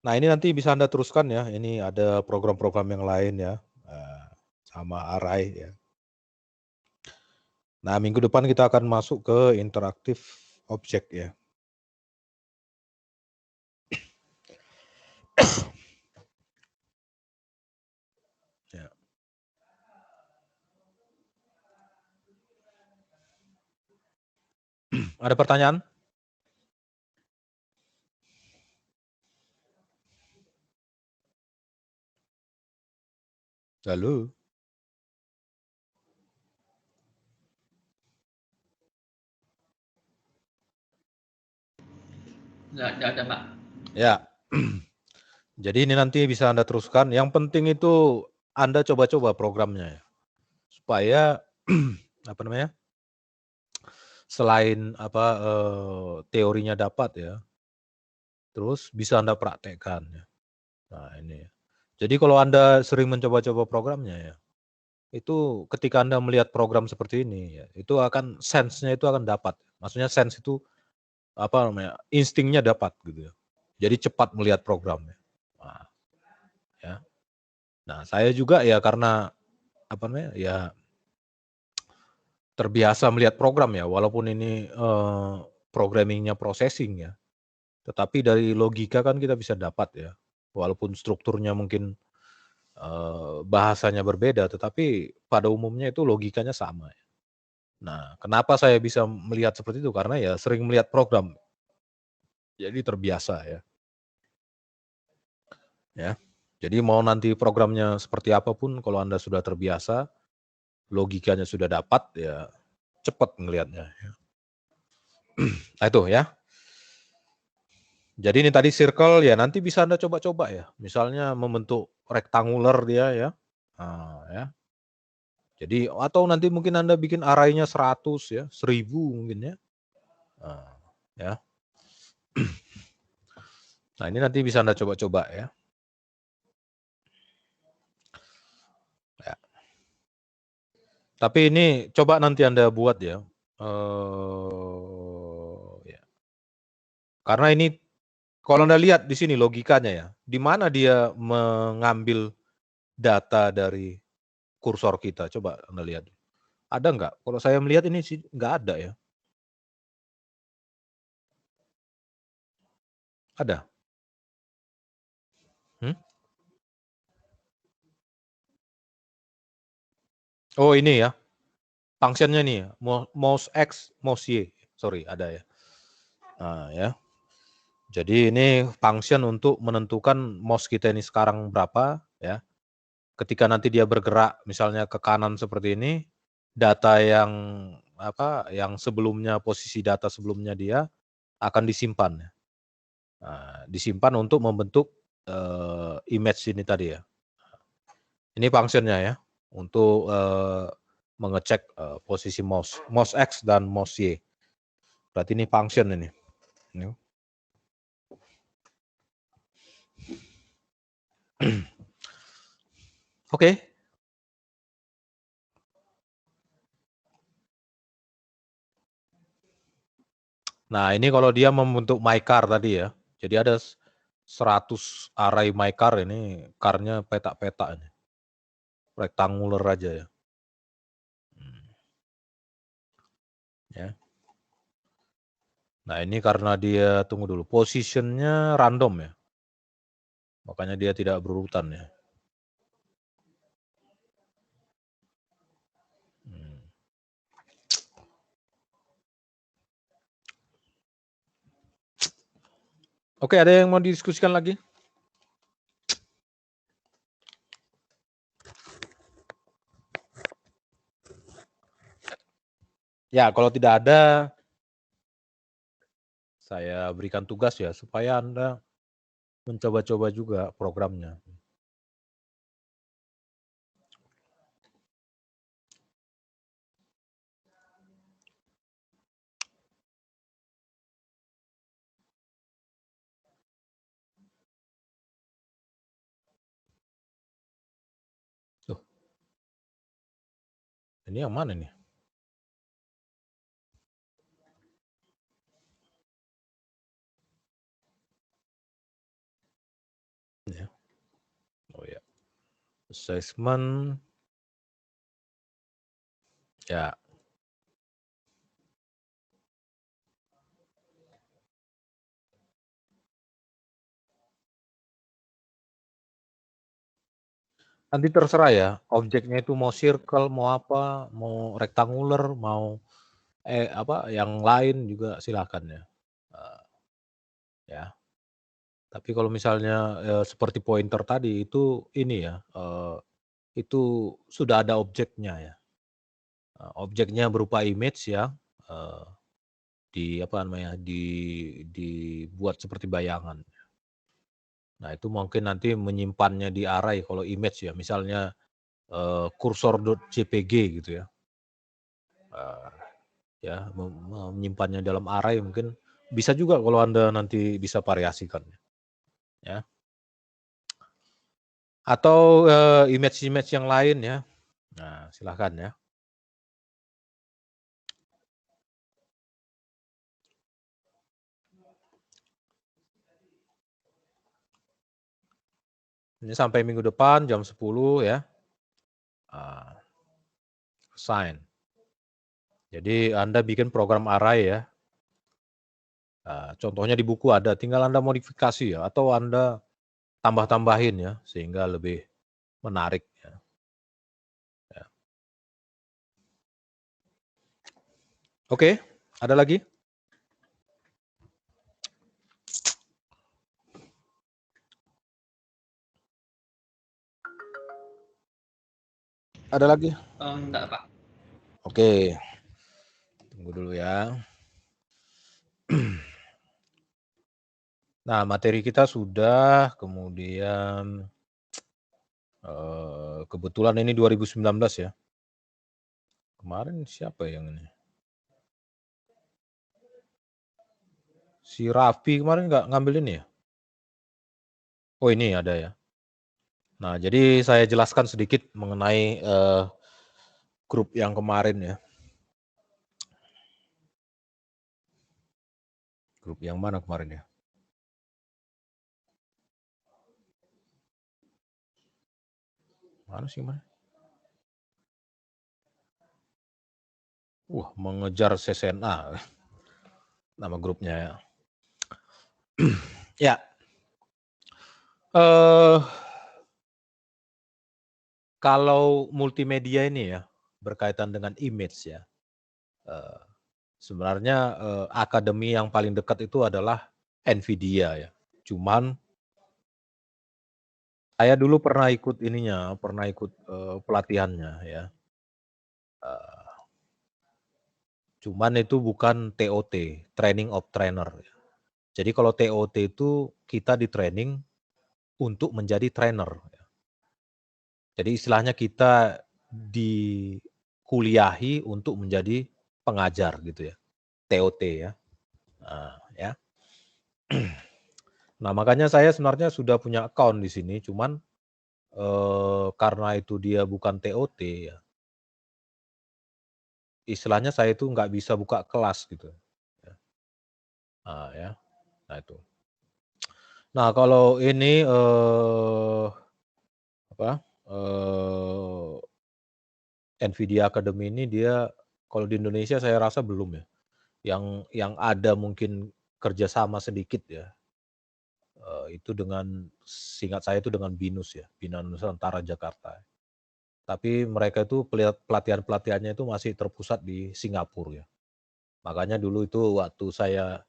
Nah, ini nanti bisa Anda teruskan ya. Ini ada program-program yang lain ya. Sama array ya. Nah, minggu depan kita akan masuk ke interaktif objek ya. Ya. Ada pertanyaan? Lalu? Nggak ada, Pak. Ya. Jadi ini nanti bisa Anda teruskan. Yang penting itu Anda coba-coba programnya ya. Supaya apa namanya? Selain teorinya dapat ya. Terus bisa Anda praktekkan ya. Nah, ini ya. Jadi kalau Anda sering mencoba-coba programnya ya, itu ketika Anda melihat program seperti ini ya, itu akan sense-nya itu akan dapat. Maksudnya sense itu apa namanya? Instingnya dapat gitu ya. Jadi cepat melihat programnya. Nah, ya. Nah, saya juga ya karena apa namanya? Ya terbiasa melihat program ya, walaupun ini programmingnya processing ya. Tetapi dari logika kan kita bisa dapat ya. Walaupun strukturnya mungkin bahasanya berbeda, tetapi pada umumnya itu logikanya sama ya. Nah, kenapa saya bisa melihat seperti itu? Karena ya sering melihat program. Jadi terbiasa ya. Ya. Jadi mau nanti programnya seperti apapun, kalau Anda sudah terbiasa, logikanya sudah dapat, ya cepat ngelihatnya. Ya. Nah itu ya. Jadi ini tadi circle ya, nanti bisa Anda coba-coba ya. Misalnya membentuk rectangular dia ya. Nah, ya. Jadi atau nanti mungkin Anda bikin arraynya 100 ya, 1000 mungkin ya. Nah, ya. Nah, ini nanti bisa Anda coba-coba ya. Ya. Tapi ini coba nanti Anda buat ya. Ya. Karena ini kalau Anda lihat di sini logikanya ya, di mana dia mengambil data dari kursor kita? Coba Anda lihat. Ada nggak? Kalau saya melihat ini sih nggak ada ya. Ada? Hmm? Oh ini ya, functionnya nih, mouse X, mouse Y. Sorry, ada ya. Nah, ya. Jadi ini function untuk menentukan mouse kita ini sekarang berapa ya. Ketika nanti dia bergerak misalnya ke kanan seperti ini, data yang yang sebelumnya posisi data sebelumnya dia akan disimpan ya. Nah, disimpan untuk membentuk image ini tadi ya. Ini functionnya ya untuk mengecek posisi mouse X dan mouse Y. Berarti ini function ini. Oke. Nah, ini kalau dia membentuk my car tadi ya. Jadi ada 100 array my car ini, car-nya petak-petak ini. Rectangular aja ya. Ya. Nah, ini karena dia tunggu dulu, positionnya random ya. Makanya dia tidak berurutan ya. Oke, ada yang mau didiskusikan lagi? Ya, kalau tidak ada, saya berikan tugas ya, supaya Anda mencoba-coba juga programnya. Tuh, ini yang mana nih? Ya. Oh ya, assessment. Ya, nanti terserah ya, objeknya itu mau circle, mau apa, mau rectangular, mau apa yang lain juga silakan ya. Ya. Tapi kalau misalnya seperti pointer tadi itu ini ya, itu sudah ada objeknya ya. Objeknya berupa image yang di apa namanya, dibuat seperti bayangan. Nah, itu mungkin nanti menyimpannya di array kalau image ya, misalnya cursor.jpg gitu ya. Ya, menyimpannya dalam array mungkin bisa juga kalau Anda nanti bisa variasikan ya. Atau image-image yang lain ya. Nah, silakan ya. Ini sampai minggu depan jam 10 ya. Assign. Jadi Anda bikin program array ya. Contohnya di buku ada, tinggal Anda modifikasi ya, atau Anda tambah-tambahin ya, sehingga lebih menarik ya. Oke, ada lagi? Ada lagi? Enggak, Pak. Oke, tunggu dulu ya. Nah, materi kita sudah, kemudian kebetulan ini 2019 ya. Kemarin siapa yang ini? Si Raffi kemarin nggak ngambil ini ya? Oh, ini ada ya. Nah, jadi saya jelaskan sedikit mengenai grup yang kemarin ya. Grup yang mana kemarin ya? Mana sih kemarin? Mengejar CSNA. Nama grupnya ya. Ya. Kalau multimedia ini ya, berkaitan dengan image ya. Sebenarnya akademi yang paling dekat itu adalah NVIDIA ya. Cuman saya dulu pernah ikut ininya, pernah ikut pelatihannya ya. Cuman itu bukan TOT, training of trainer. Jadi kalau TOT itu kita di training untuk menjadi trainer. Jadi istilahnya kita dikuliahi untuk menjadi pengajar gitu ya. TOT ya. Ya. Nah, makanya saya sebenarnya sudah punya account di sini, cuman karena itu dia bukan TOT ya. Istilahnya saya itu nggak bisa buka kelas gitu. Ya. Nah itu. Nah kalau ini NVIDIA Academy ini dia kalau di Indonesia saya rasa belum ya. Yang ada mungkin kerjasama sedikit ya. Itu dengan seingat saya itu dengan BINUS ya, Bina Nusantara Jakarta. Tapi mereka itu pelatihan-pelatihannya itu masih terpusat di Singapura ya. Makanya dulu itu waktu saya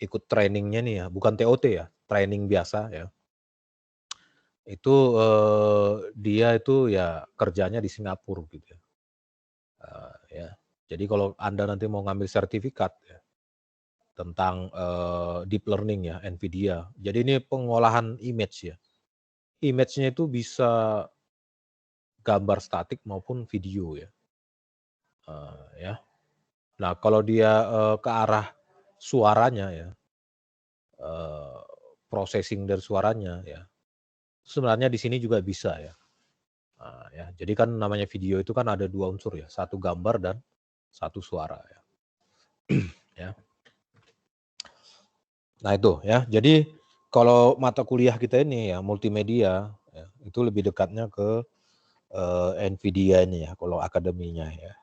ikut trainingnya nih ya, bukan TOT ya, training biasa ya. Itu dia itu ya kerjanya di Singapura gitu ya. Ya. Jadi kalau Anda nanti mau ngambil sertifikat ya, tentang deep learning ya, NVIDIA. Jadi ini pengolahan image ya. Image-nya itu bisa gambar statik maupun video ya. Ya. Nah, kalau dia ke arah suaranya ya, processing dari suaranya ya, sebenarnya di sini juga bisa ya. Ya. Jadi kan namanya video itu kan ada 2 unsur ya, satu gambar dan satu suara ya. Ya. Nah itu ya. Jadi kalau mata kuliah kita ini ya multimedia ya, itu lebih dekatnya ke NVIDIA ini ya, kalau akademinya ya.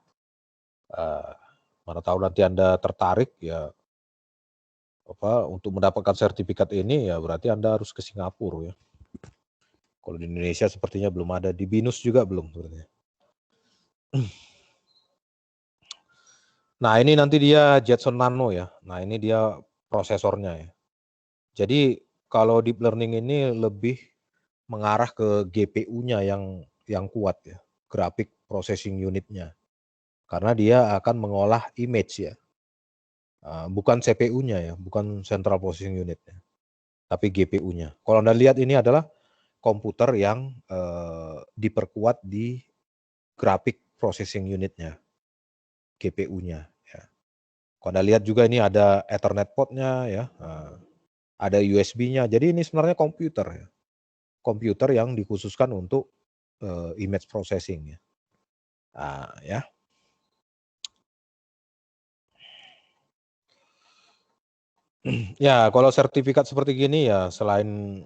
Mana tahu nanti Anda tertarik ya untuk mendapatkan sertifikat ini ya berarti Anda harus ke Singapura ya. Kalau di Indonesia sepertinya belum ada, di BINUS juga belum sebenarnya. Nah ini nanti dia Jetson Nano ya. Nah ini dia prosesornya ya. Jadi kalau deep learning ini lebih mengarah ke GPU-nya yang kuat ya, graphic processing unit-nya. Karena dia akan mengolah image ya. Bukan CPU-nya ya, bukan central processing unit-nya, tapi GPU-nya. Kalau Anda lihat ini adalah komputer yang diperkuat di graphic processing unit-nya, GPU-nya. Ya. Kalau Anda lihat juga ini ada Ethernet port-nya ya, ada USB-nya. Jadi ini sebenarnya komputer ya, komputer yang dikhususkan untuk image processing ya. Ya. Ya, kalau sertifikat seperti gini ya selain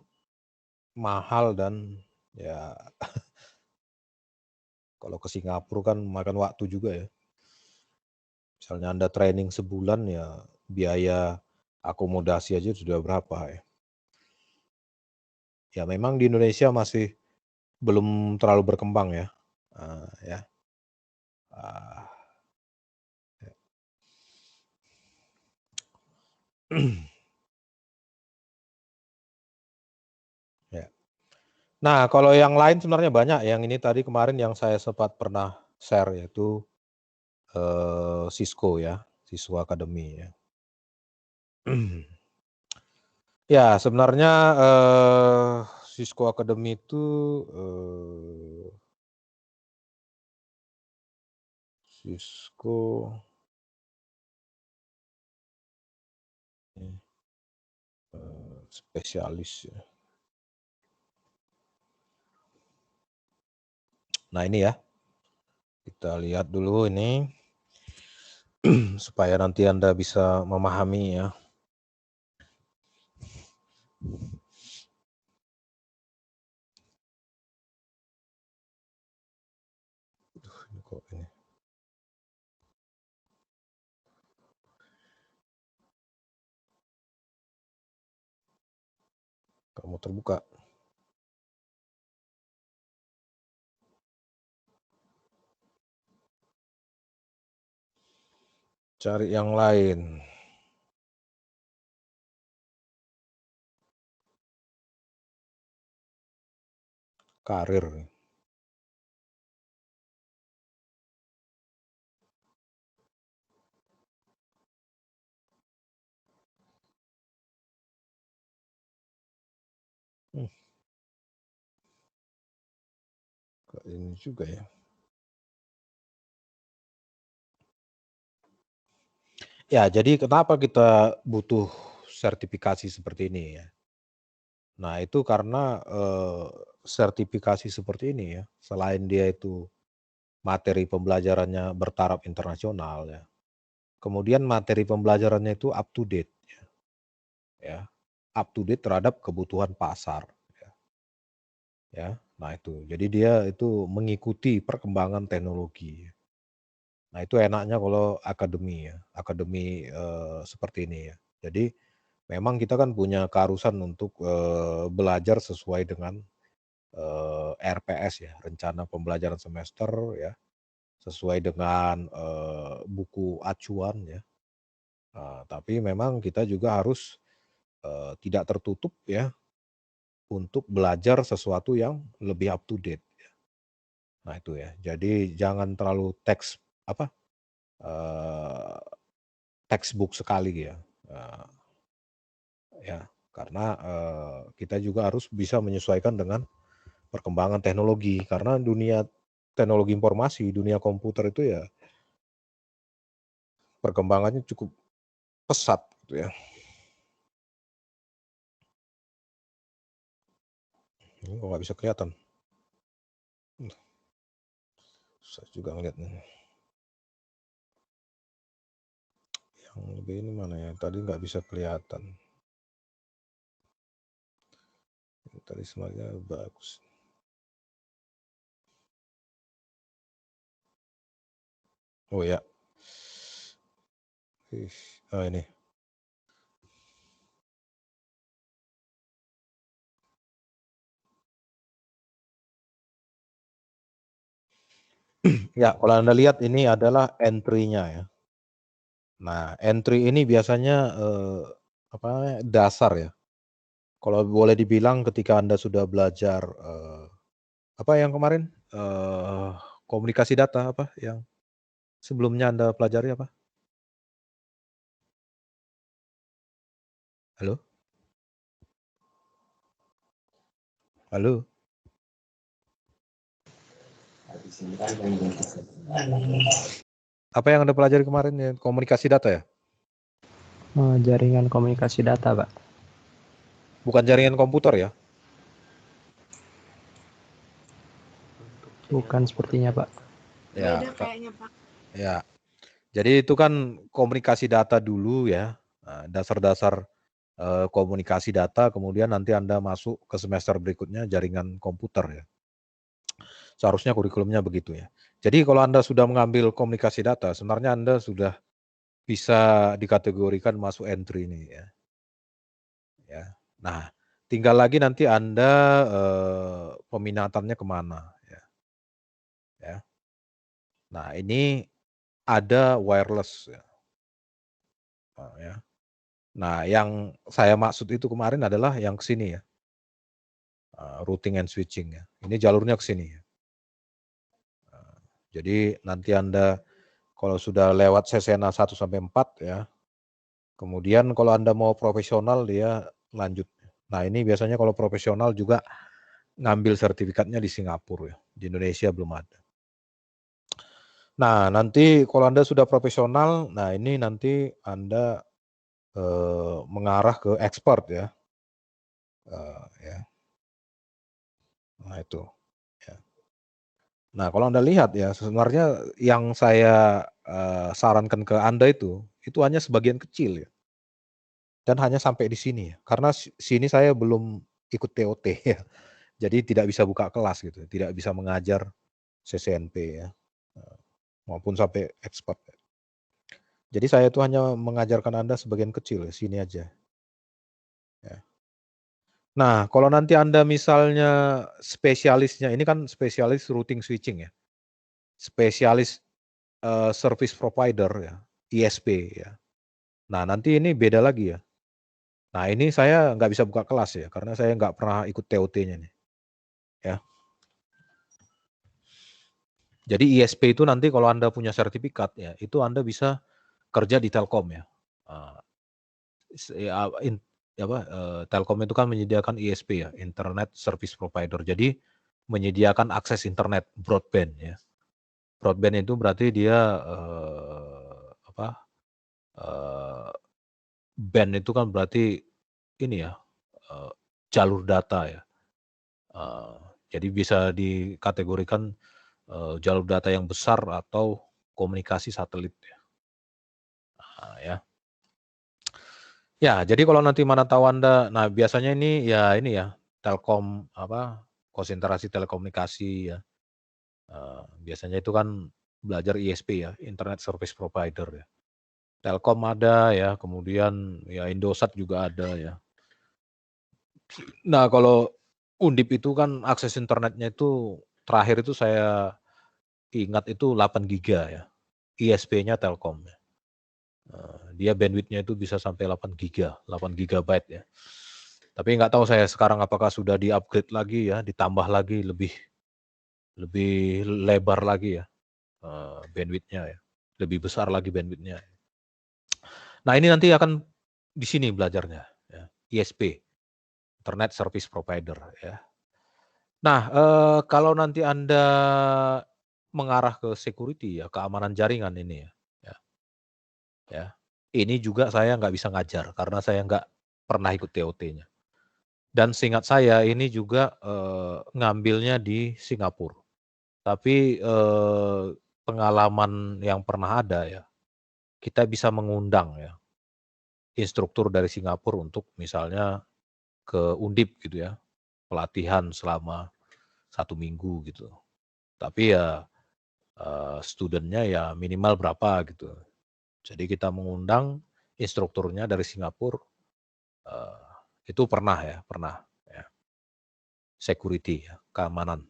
mahal dan ya kalau ke Singapura kan makan waktu juga ya. Misalnya Anda training sebulan ya biaya akomodasi aja sudah berapa ya. Ya memang di Indonesia masih belum terlalu berkembang ya. Ya. Ya. Nah, kalau yang lain sebenarnya banyak. Yang ini tadi kemarin yang saya sempat pernah share yaitu Cisco ya, Cisco Academy ya. Ya, sebenarnya Cisco Academy itu Cisco spesialis ya. Nah ini ya, kita lihat dulu ini supaya nanti Anda bisa memahami ya. Ini kok ini. Kamu terbuka. Cari yang lain. Karir. Ini juga ya. Ya, jadi kenapa kita butuh sertifikasi seperti ini ya? Nah, itu karena sertifikasi seperti ini ya, selain dia itu materi pembelajarannya bertaraf internasional ya. Kemudian materi pembelajarannya itu up to date ya. Up to date terhadap kebutuhan pasar ya. Nah, itu. Jadi dia itu mengikuti perkembangan teknologi. Nah, itu enaknya kalau akademi ya, akademi seperti ini ya. Jadi memang kita kan punya keharusan untuk belajar sesuai dengan RPS ya, rencana pembelajaran semester ya, sesuai dengan buku acuan ya. Tapi memang kita juga harus tidak tertutup ya untuk belajar sesuatu yang lebih up to date. Nah itu ya. Jadi jangan terlalu textbook sekali ya. Ya, karena kita juga harus bisa menyesuaikan dengan perkembangan teknologi, karena dunia teknologi informasi, dunia komputer itu ya perkembangannya cukup pesat gitu ya. Ini kok nggak bisa kelihatan. Susah juga ngeliatnya. Yang lebih ini mana ya? Tadi nggak bisa kelihatan. Tadi semuanya bagus. Oh ya. Ini. Ya, kalau Anda lihat ini adalah entry-nya ya. Nah, entry ini biasanya dasar ya. Kalau boleh dibilang ketika Anda sudah belajar apa yang kemarin komunikasi data apa yang sebelumnya Anda pelajari apa? Halo? Halo? Apa yang Anda pelajari kemarin ya? Komunikasi data ya? Jaringan komunikasi data, Pak. Bukan jaringan komputer ya? Bukan sepertinya, Pak. Ya, Beda kayaknya, Pak. ya. Jadi itu kan komunikasi data dulu ya. Nah, dasar-dasar komunikasi data, kemudian nanti Anda masuk ke semester berikutnya jaringan komputer ya. Seharusnya kurikulumnya begitu ya. Jadi kalau Anda sudah mengambil komunikasi data, sebenarnya Anda sudah bisa dikategorikan masuk entry ini ya. Ya. Nah, tinggal lagi nanti Anda peminatannya kemana ya. Ya. Nah, ini ada wireless ya. Ya. Nah, yang saya maksud itu kemarin adalah yang ke sini ya. Routing and switching ya. Ini jalurnya ke sini ya. Jadi nanti Anda kalau sudah lewat CCNA 1 sampai 4 ya. Kemudian kalau Anda mau profesional dia lanjut. Nah, ini biasanya kalau profesional juga ngambil sertifikatnya di Singapura ya. Di Indonesia belum ada. Nah, nanti kalau Anda sudah profesional, nah ini nanti Anda mengarah ke expert ya. Ya. Nah, itu. Ya. Nah, kalau Anda lihat ya, sebenarnya yang saya sarankan ke Anda itu hanya sebagian kecil ya. Dan hanya sampai di sini ya. Karena sini saya belum ikut TOT ya. Jadi tidak bisa buka kelas gitu, tidak bisa mengajar CCNP ya. Maupun sampai expert. Jadi saya itu hanya mengajarkan Anda sebagian kecil ya, sini aja. Ya. Nah, kalau nanti Anda misalnya spesialisnya, ini kan spesialis routing switching ya. Spesialis service provider ya, ISP ya. Nah, nanti ini beda lagi ya. Nah, ini saya nggak bisa buka kelas ya, karena saya nggak pernah ikut TOT-nya nih. Ya. Jadi ISP itu nanti kalau Anda punya sertifikat ya, itu Anda bisa kerja di Telkom ya. Telkom itu kan menyediakan ISP ya, Internet Service Provider. Jadi menyediakan akses internet broadband ya. Broadband itu berarti dia band itu kan berarti ini ya jalur data ya. Jadi bisa dikategorikan jalur data yang besar atau komunikasi satelit ya. Ya. Ya, jadi kalau nanti mana tahu Anda, nah biasanya ini ya Telkom konsentrasi telekomunikasi ya. Biasanya itu kan belajar ISP ya, Internet Service Provider ya. Telkom ada ya, kemudian ya Indosat juga ada ya. Nah, kalau Undip itu kan akses internetnya itu terakhir itu saya ingat itu 8 giga ya. ISP-nya Telkom ya. Dia bandwidth-nya itu bisa sampai 8 gigabyte ya. Tapi nggak tahu saya sekarang apakah sudah di-upgrade lagi ya, ditambah lagi lebih lebar lagi ya bandwidth-nya ya, lebih besar lagi bandwidth-nya. Nah ini nanti akan di sini belajarnya ya, ISP, Internet Service Provider ya. Nah kalau nanti Anda mengarah ke security ya, keamanan jaringan ini ya. Ini juga saya nggak bisa ngajar karena saya nggak pernah ikut TOT-nya. Dan seingat saya ini juga ngambilnya di Singapura. Tapi pengalaman yang pernah ada ya, kita bisa mengundang ya instruktur dari Singapura untuk misalnya ke Undip gitu ya, pelatihan selama 1 minggu gitu. Tapi ya studentnya ya minimal berapa gitu. Jadi kita mengundang instrukturnya dari Singapura, itu pernah ya. Security ya, keamanan.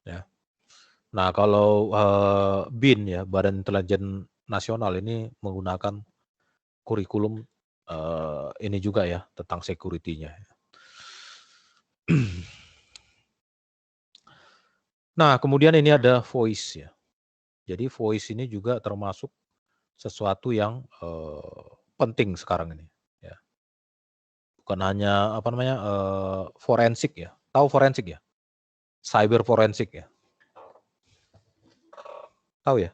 Ya. Nah kalau BIN ya, Badan Intelijen Nasional ini menggunakan kurikulum ini juga ya tentang security-nya. Nah kemudian ini ada voice ya. Jadi voice ini juga termasuk sesuatu yang penting sekarang ini. Ya. Bukan hanya forensik ya. Tahu forensik ya? Cyber forensik ya. Tahu ya?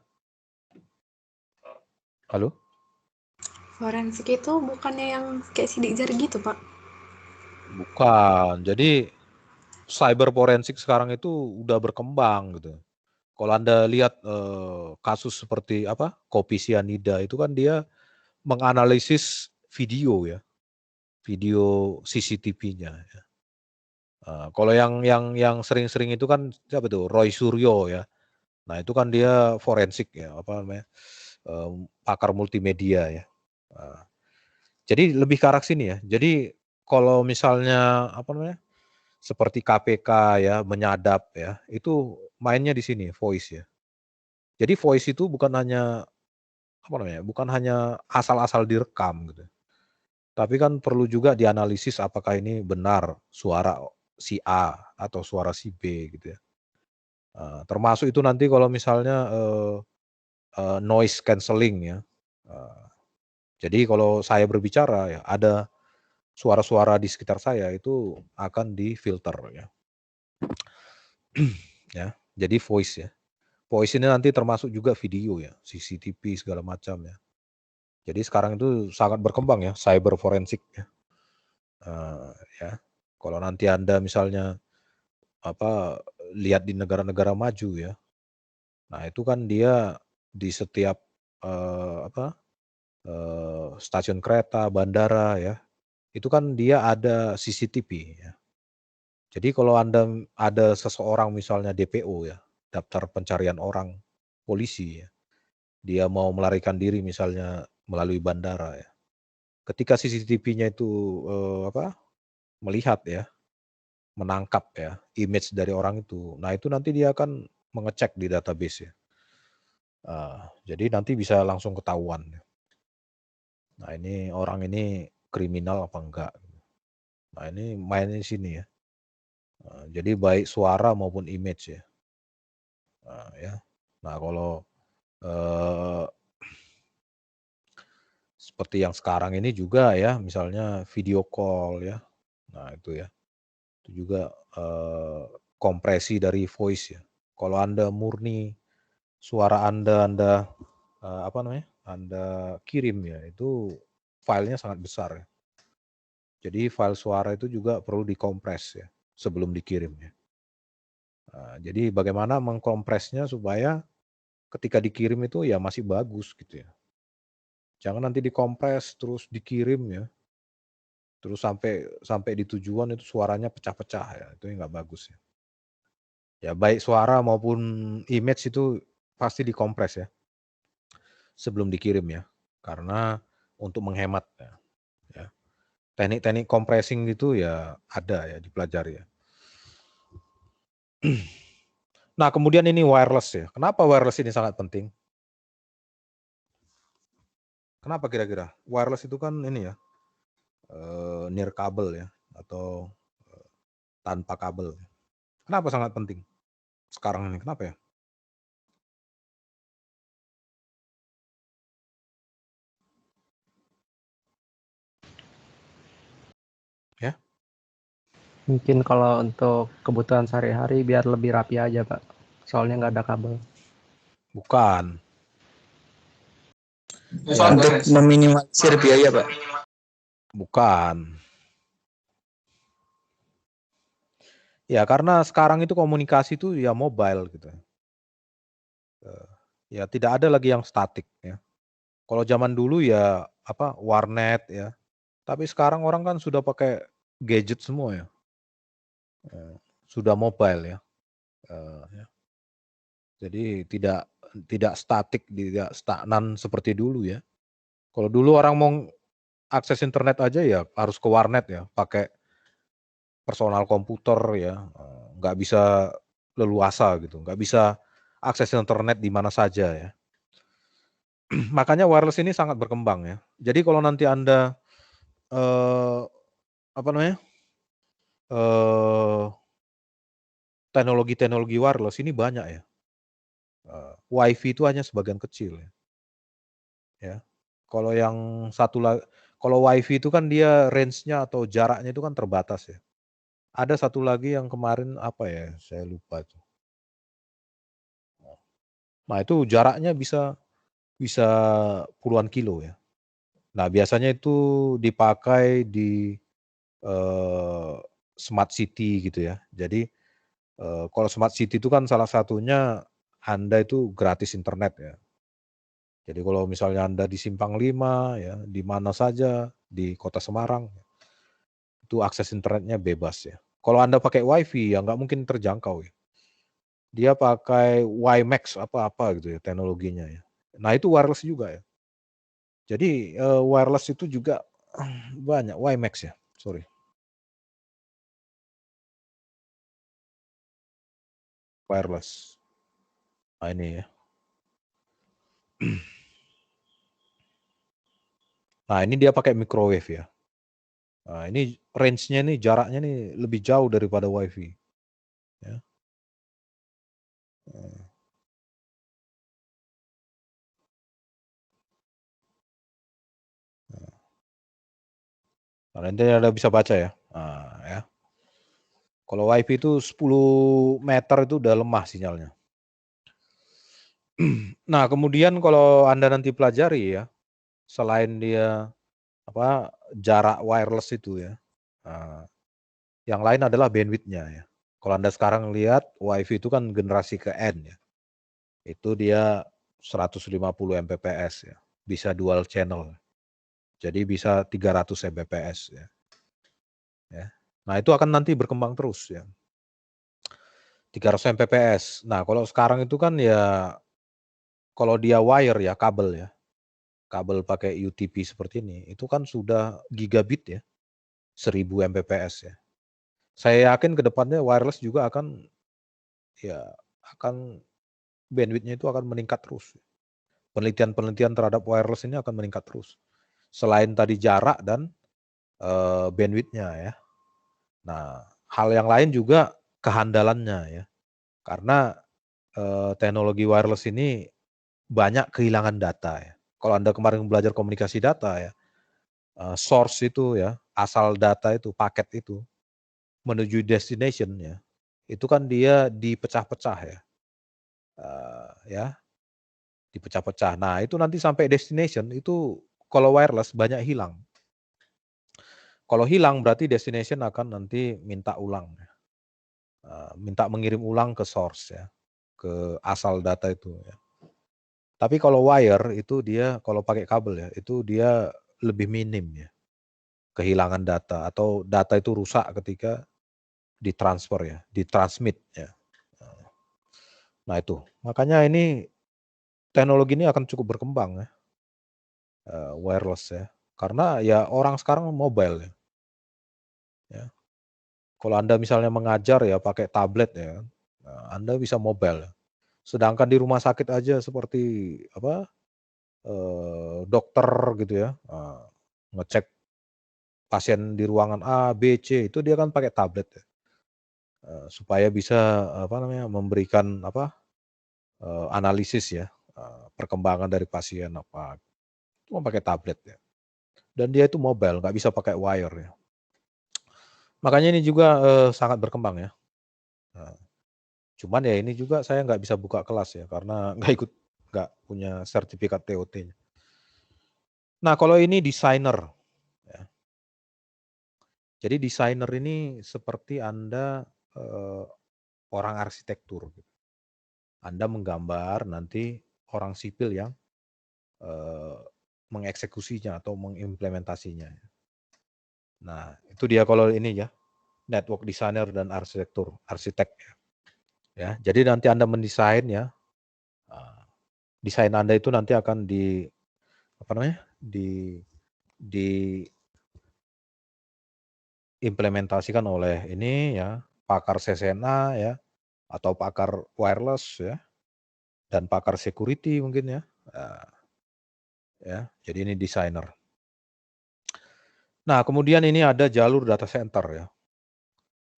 Halo? Forensik itu bukannya yang kayak sidik jari gitu, Pak? Bukan. Jadi cyber forensik sekarang itu udah berkembang gitu. Kalau Anda lihat kasus seperti kopi sianida itu kan dia menganalisis video ya, video CCTV-nya. Ya. Kalau yang sering-sering itu kan siapa tuh Roy Suryo ya. Nah itu kan dia forensik ya, pakar multimedia ya. Jadi lebih ke arah sini ya. Jadi kalau misalnya seperti KPK ya menyadap ya, itu mainnya di sini voice ya. Jadi voice itu bukan hanya bukan hanya asal-asal direkam gitu. Tapi kan perlu juga dianalisis apakah ini benar suara si A atau suara si B gitu ya. Termasuk itu nanti kalau misalnya noise cancelling ya. Jadi kalau saya berbicara ya ada suara-suara di sekitar saya itu akan difilter ya. Ya, jadi voice ya. Voice ini nanti termasuk juga video ya, CCTV segala macam ya. Jadi sekarang itu sangat berkembang ya, cyber forensik ya. Ya, kalau nanti Anda misalnya lihat di negara-negara maju ya, nah itu kan dia di setiap stasiun kereta, bandara ya, itu kan dia ada CCTV ya. Jadi kalau Anda ada seseorang misalnya DPO ya, daftar pencarian orang polisi ya, dia mau melarikan diri misalnya melalui bandara ya. Ketika CCTV-nya itu melihat ya, menangkap ya image dari orang itu. Nah, itu nanti dia akan mengecek di database ya. Jadi nanti bisa langsung ketahuan. Nah, ini orang ini kriminal apa enggak. Nah, ini main di sini ya. Jadi baik suara maupun image ya. Ya. Nah, kalau seperti yang sekarang ini juga ya, misalnya video call ya. Nah, itu ya. Itu juga kompresi dari voice ya. Kalau Anda murni suara Anda Anda kirim ya, itu filenya sangat besar ya. Jadi file suara itu juga perlu dikompres ya sebelum dikirim ya. Jadi bagaimana mengkompresnya supaya ketika dikirim itu ya masih bagus gitu ya. Jangan nanti dikompres terus dikirim ya. Terus sampai di tujuan itu suaranya pecah-pecah ya, itu nggak bagus ya. Ya baik suara maupun image itu pasti dikompres ya sebelum dikirim ya, karena untuk menghemat ya. Teknik-teknik compressing itu ya ada ya dipelajari ya. Nah kemudian ini wireless ya. Kenapa wireless ini sangat penting? Kenapa kira-kira? Wireless itu kan ini ya, near kabel ya, atau tanpa kabel. Kenapa sangat penting sekarang ini? Kenapa ya? Ya, Mungkin kalau untuk kebutuhan sehari-hari biar lebih rapi aja, Pak. Soalnya nggak ada kabel. bukan. Untuk meminimalisir biaya, Pak. Bukan. Ya, karena sekarang itu komunikasi itu ya mobile gitu. Ya tidak ada lagi yang statik ya. Kalau zaman dulu ya apa warnet ya. Tapi sekarang orang kan sudah pakai gadget semua ya. Sudah mobile ya. Ya. Jadi tidak statik, tidak stagnan seperti dulu ya. Kalau dulu orang mau akses internet aja ya harus ke warnet ya, pakai personal komputer ya, nggak bisa leluasa gitu, nggak bisa akses internet di mana saja ya. Makanya wireless ini sangat berkembang ya. Jadi kalau nanti Anda apa namanya? Teknologi-teknologi wireless ini banyak ya. WiFi itu hanya sebagian kecil ya. Ya. Kalau yang satu lagi, kalau WiFi itu kan dia range-nya atau jaraknya itu kan terbatas ya. Ada satu lagi yang kemarin apa ya? Saya lupa tuh. Nah, itu jaraknya bisa puluhan kilo ya. Nah, biasanya itu dipakai di smart city gitu ya. Jadi kalau smart city itu kan salah satunya Anda itu gratis internet ya. Jadi kalau misalnya Anda di Simpang 5 ya, di mana saja di Kota Semarang itu akses internetnya bebas ya. Kalau Anda pakai WiFi ya nggak mungkin terjangkau ya. Dia pakai WiMAX apa-apa gitu ya teknologinya ya. Nah, itu wireless juga ya. Jadi wireless itu juga banyak WiMAX ya, sorry. Wireless. Nah, ini ya. Nah, ini dia pakai microwave ya. Nah, ini range-nya nih, jaraknya nih lebih jauh daripada WiFi. Ya. Nah, nanti Anda bisa baca ya. Nah, ya. Kalau WiFi itu 10 meter itu udah lemah sinyalnya. Nah, kemudian kalau Anda nanti pelajari ya, selain dia apa jarak wireless itu ya, yang lain adalah bandwidth-nya ya. Kalau Anda sekarang lihat WiFi itu kan generasi ke N ya. Itu dia 150 Mbps ya. Bisa dual channel. Jadi bisa 300 Mbps ya. Nah, itu akan nanti berkembang terus ya. 300 Mbps. Nah, kalau sekarang itu kan ya kalau dia wire ya, kabel ya. Kabel pakai UTP seperti ini, itu kan sudah gigabit ya. 1000 Mbps ya. Saya yakin ke depannya wireless juga akan bandwidth-nya itu akan meningkat terus. Penelitian-penelitian terhadap wireless ini akan meningkat terus. Selain tadi jarak dan bandwidth-nya ya. Nah, hal yang lain juga kehandalannya ya. Karena teknologi wireless ini banyak kehilangan data ya. Kalau Anda kemarin belajar komunikasi data ya, source itu ya, asal data itu, paket itu menuju destination ya, itu kan dia dipecah-pecah ya. Ya, dipecah-pecah. Nah, itu nanti sampai destination itu kalau wireless banyak hilang. Kalau hilang berarti destination akan nanti minta ulang ya. Minta mengirim ulang ke source ya, ke asal data itu ya. Tapi kalau wire itu dia kalau pakai kabel ya, itu dia lebih minim ya. Kehilangan data atau data itu rusak ketika ditransfer ya, ditransmit ya. Nah, itu. Makanya ini teknologi ini akan cukup berkembang ya. Wireless ya. Karena ya orang sekarang mobile ya. Ya. Kalau Anda misalnya mengajar ya pakai tablet ya, Anda bisa mobile. Sedangkan di rumah sakit aja seperti apa dokter gitu ya, ngecek pasien di ruangan A, B, C itu dia kan pakai tablet ya, supaya bisa memberikan analisis ya, perkembangan dari pasien apa, cuma pakai tablet ya. Dan dia itu mobile, nggak bisa pakai wire ya. Makanya ini juga sangat berkembang ya. Cuman ya ini juga saya nggak bisa buka kelas ya karena nggak punya sertifikat TOT-nya. Nah kalau ini desainer, ya. Jadi desainer ini seperti Anda orang arsitektur. Anda menggambar nanti orang sipil yang mengeksekusinya atau mengimplementasinya. Nah itu dia kalau ini ya, network designer dan arsitek ya. Jadi nanti Anda mendesain ya, desain Anda itu nanti akan diimplementasikan oleh ini ya, pakar CCNA ya, atau pakar wireless ya, dan pakar security mungkin ya. Ya, jadi ini desainer. Nah, kemudian ini ada jalur data center ya.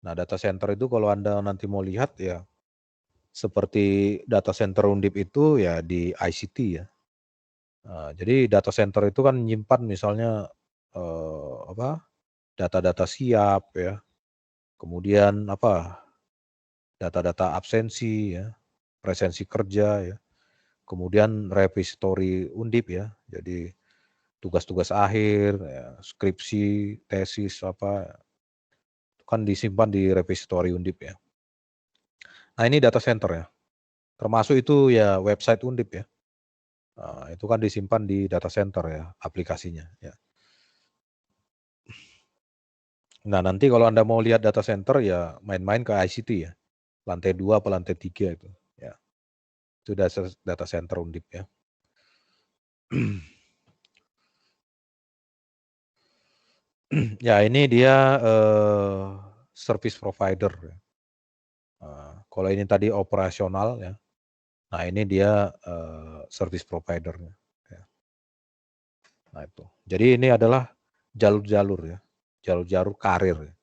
Nah, data center itu kalau Anda nanti mau lihat ya, seperti data center Undip itu ya di ICT ya. Jadi data center itu kan menyimpan misalnya data-data siap ya, kemudian data-data absensi ya, presensi kerja ya, kemudian repository Undip ya, jadi tugas-tugas akhir, ya, skripsi, tesis kan disimpan di repository Undip ya. Nah ini data center ya, termasuk itu ya website Undip ya. Nah, itu kan disimpan di data center ya aplikasinya ya. Nah nanti kalau Anda mau lihat data center ya main-main ke ICT ya, lantai 2 atau lantai 3 itu ya. Itu data center Undip ya. Ya ini dia service provider ya. Kalau ini tadi operasional ya. Nah ini dia service providernya. Ya. Nah itu. Jadi ini adalah jalur-jalur ya, jalur-jalur karir. Ya.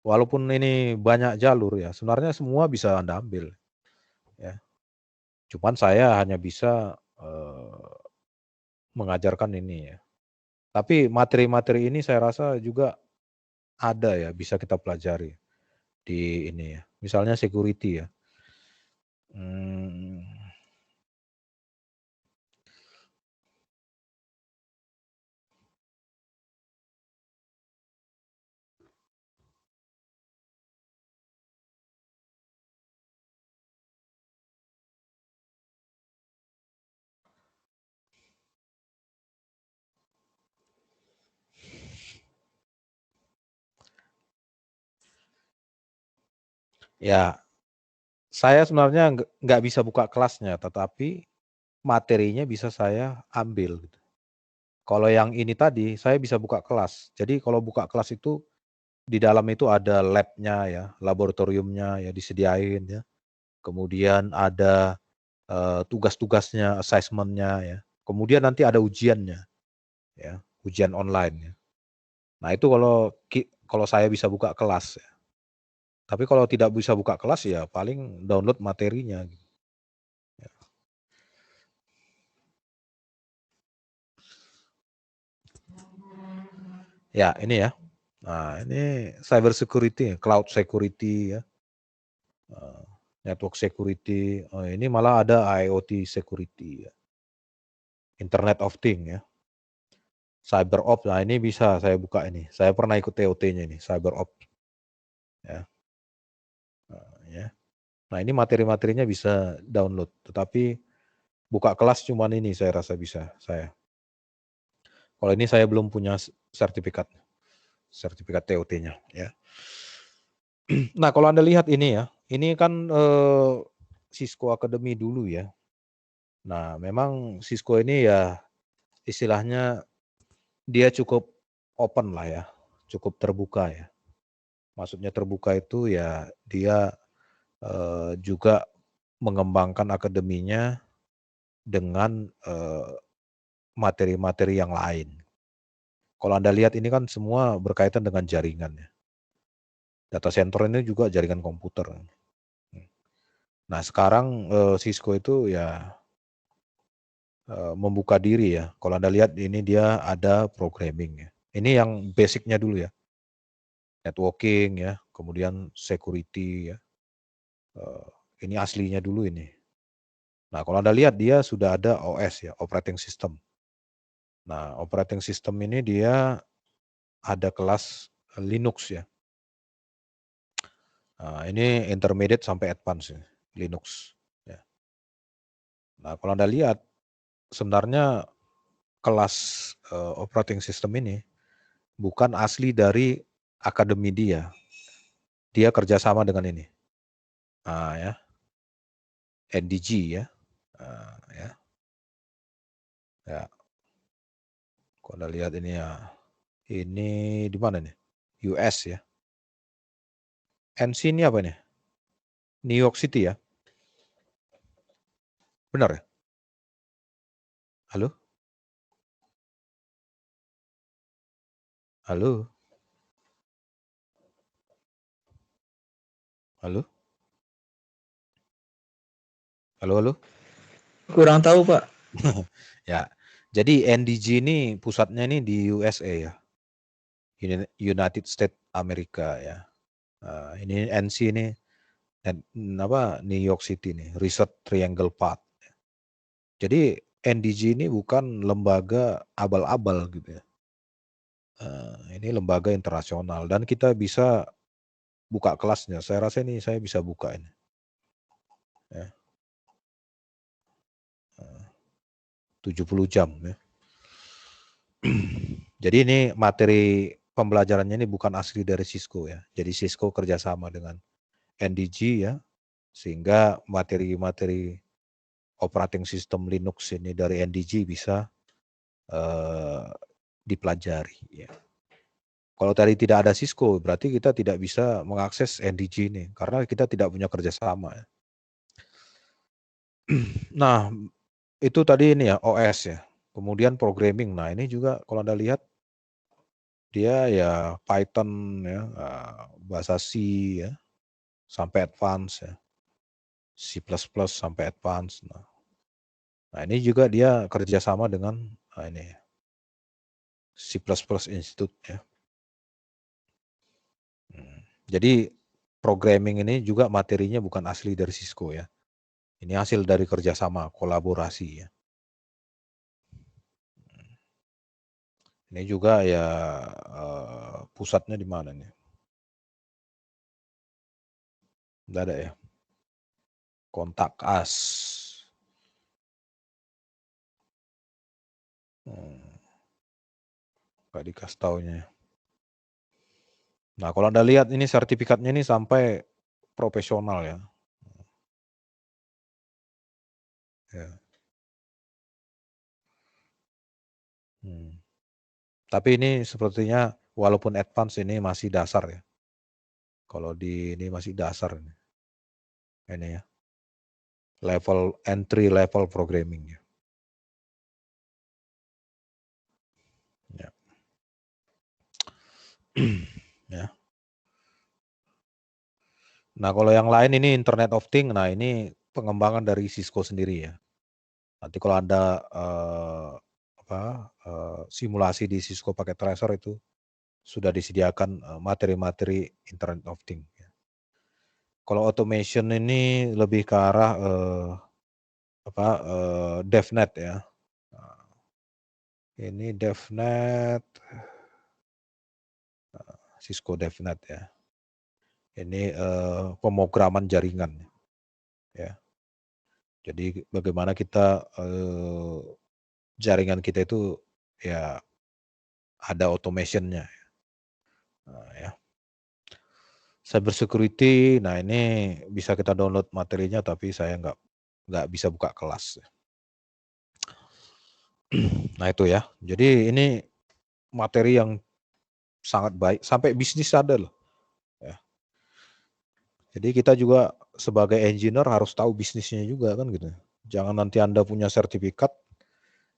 Walaupun ini banyak jalur ya, sebenarnya semua bisa Anda ambil. Ya. Cuman saya hanya bisa mengajarkan ini ya. Tapi materi-materi ini saya rasa juga ada ya, bisa kita pelajari di ini ya. Misalnya security ya. Ya, saya sebenarnya nggak bisa buka kelasnya, tetapi materinya bisa saya ambil. Gitu. Kalau yang ini tadi, saya bisa buka kelas. Jadi kalau buka kelas itu, di dalam itu ada lab-nya ya, laboratoriumnya ya disediain ya. Kemudian ada tugas-tugasnya, assessment-nya ya. Kemudian nanti ada ujiannya, ya, ujian online ya. Nah itu kalau saya bisa buka kelas ya. Tapi kalau tidak bisa buka kelas ya paling download materinya. Ya. Ya ini ya. Nah ini cyber security, cloud security ya. Network security. Ini malah ada IoT security ya. Internet of Things ya. Cyber Ops, nah ini bisa saya buka ini. Saya pernah ikut TOT-nya ini, Cyber Ops. Ya. Ya. Nah ini materi-materinya bisa download, tetapi buka kelas cuman ini saya rasa bisa saya. Kalau ini saya belum punya sertifikat TOT-nya. Ya. Nah kalau Anda lihat ini ya, ini kan Cisco Academy dulu ya. Nah memang Cisco ini ya istilahnya dia cukup open lah ya, cukup terbuka ya. Maksudnya terbuka itu ya dia juga mengembangkan akademinya dengan materi-materi yang lain. Kalau Anda lihat ini kan semua berkaitan dengan jaringan ya. Data center ini juga jaringan komputer. Nah sekarang Cisco itu ya membuka diri ya. Kalau Anda lihat ini dia ada programming ya. Ini yang basicnya dulu ya. Networking ya, kemudian security ya. Ini aslinya dulu ini. Nah kalau Anda lihat dia sudah ada OS ya, operating system. Nah operating system ini dia ada kelas Linux ya. Nah, ini intermediate sampai advance ya, Linux. Ya. Nah kalau Anda lihat sebenarnya kelas operating system ini bukan asli dari akademi dia. Dia kerjasama dengan ini. Ya. NDG ya. Ya. Ya. Kalau Anda lihat ini ya. Ini di mana nih? US ya. NC ini apa nih? New York City ya. Benar ya? Halo? Halo? Halo? Halo, halo? Kurang tahu, Pak. Ya, jadi NDG ini pusatnya ini di USA ya. United States Amerika ya. Ini NC ini New York City nih, Research Triangle Path. Jadi NDG ini bukan lembaga abal-abal gitu ya. Ini lembaga internasional dan kita bisa buka kelasnya. Saya rasa ini saya bisa buka ini. Ya. 70 jam ya. Jadi ini materi pembelajarannya ini bukan asli dari Cisco ya. Jadi Cisco kerjasama dengan NDG ya, sehingga materi-materi operating system Linux ini dari NDG bisa dipelajari ya. Kalau tadi tidak ada Cisco, berarti kita tidak bisa mengakses NDG ini karena kita tidak punya kerjasama ya. Nah, itu tadi ini ya OS ya. Kemudian programming. Nah, ini juga kalau Anda lihat dia ya Python ya, bahasa C ya, sampai advance ya. C++ sampai advance. Nah, ini juga dia kerjasama dengan ini C++ Institute ya. Jadi programming ini juga materinya bukan asli dari Cisco ya. Ini hasil dari kerjasama, kolaborasi ya. Ini juga ya pusatnya di mana nih? Tidak ada ya. Kontak us. Gak dikasih taunya. Nah kalau Anda lihat ini sertifikatnya ini sampai profesional ya. Ya. Tapi ini sepertinya walaupun advance ini masih dasar ya. Kalau di ini masih dasar ini. Ini ya. Level entry level programming ya. Ya. Ya. Nah, kalau yang lain ini Internet of Things, nah ini pengembangan dari Cisco sendiri ya. Nanti kalau Anda simulasi di Cisco pakai Tracer itu sudah disediakan materi-materi Internet of Things. Ya. Kalau automation ini lebih ke arah DevNet ya. Ini DevNet, Cisco DevNet ya. Ini pemrograman jaringan ya. Jadi bagaimana kita jaringan kita itu ya ada automationnya. Ya. Cyber security, nah ini bisa kita download materinya tapi saya nggak bisa buka kelas. Nah itu ya. Jadi ini materi yang sangat baik sampai bisnis ada loh. Ya. Jadi kita juga sebagai engineer harus tahu bisnisnya juga kan gitu. Jangan nanti Anda punya sertifikat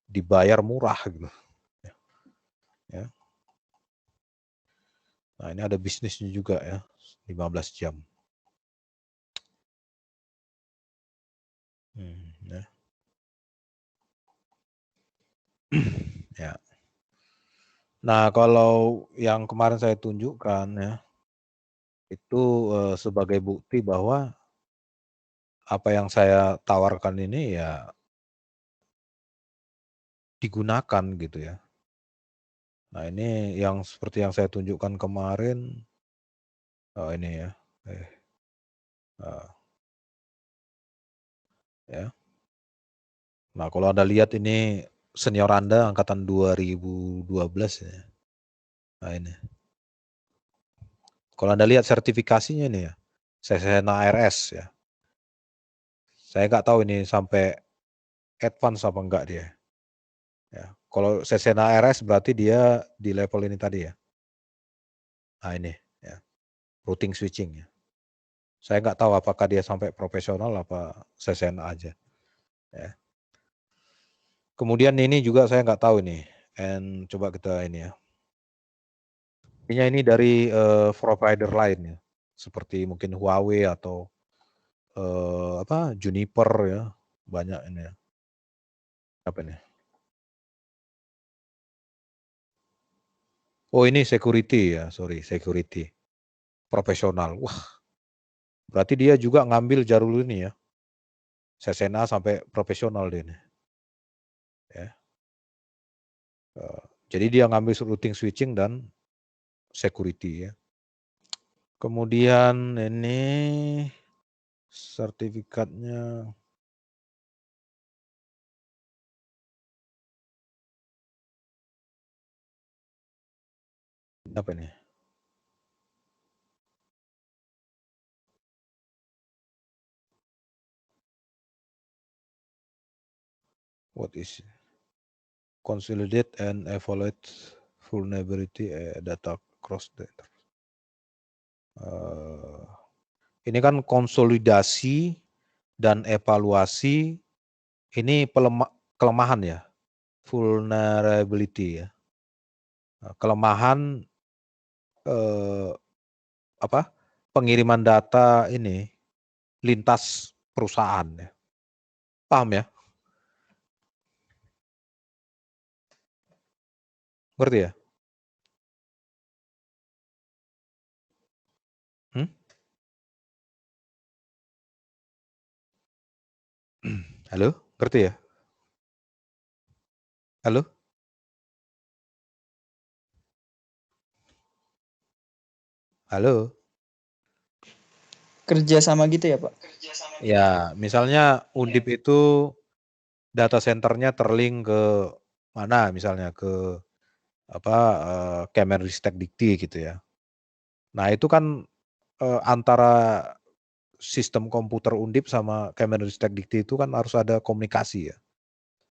dibayar murah gitu. Ya. Nah, ini ada bisnisnya juga ya, 15 jam. Ya. Ya. Nah, kalau yang kemarin saya tunjukkan ya, itu sebagai bukti bahwa apa yang saya tawarkan ini ya digunakan gitu ya. Nah, ini yang seperti yang saya tunjukkan kemarin, ini ya, ya. Nah, kalau Anda lihat ini senior Anda angkatan 2012 ya. Nah, ini. Kalau Anda lihat sertifikasinya ini ya, Cesena RS ya. Saya nggak tahu ini sampai advance apa enggak dia. Ya. Kalau Cesena RS berarti dia di level ini tadi ya. Nah, ini ya. Routing switching ya. Saya nggak tahu apakah dia sampai profesional apa Cesena aja. Ya. Kemudian ini juga saya nggak tahu ini. Coba kita ini ya. Ini dari provider lain ya. Seperti mungkin Huawei atau Juniper ya. Banyak ini ya. Apa ini? Oh, ini security ya, sorry, security. Profesional. Wah, berarti dia juga ngambil jalur ini ya. Cesena sampai profesional dia ini. Ya. Jadi dia ngambil routing switching dan security ya. Kemudian ini sertifikatnya apa nih? What is consolidate and evaluate vulnerability data across data. Ini kan konsolidasi dan evaluasi ini kelemahan ya, vulnerability ya. Kelemahan pengiriman data ini lintas perusahaan ya. Paham ya? Ngerti ya? Halo? Ngerti ya? Halo? Halo? Kerja sama gitu ya, Pak? Ya, misalnya Undip itu data centernya terlink ke mana misalnya ke Kemenristek Dikti gitu ya. Nah, itu kan antara sistem komputer Undip sama Kemenristek Dikti itu kan harus ada komunikasi ya.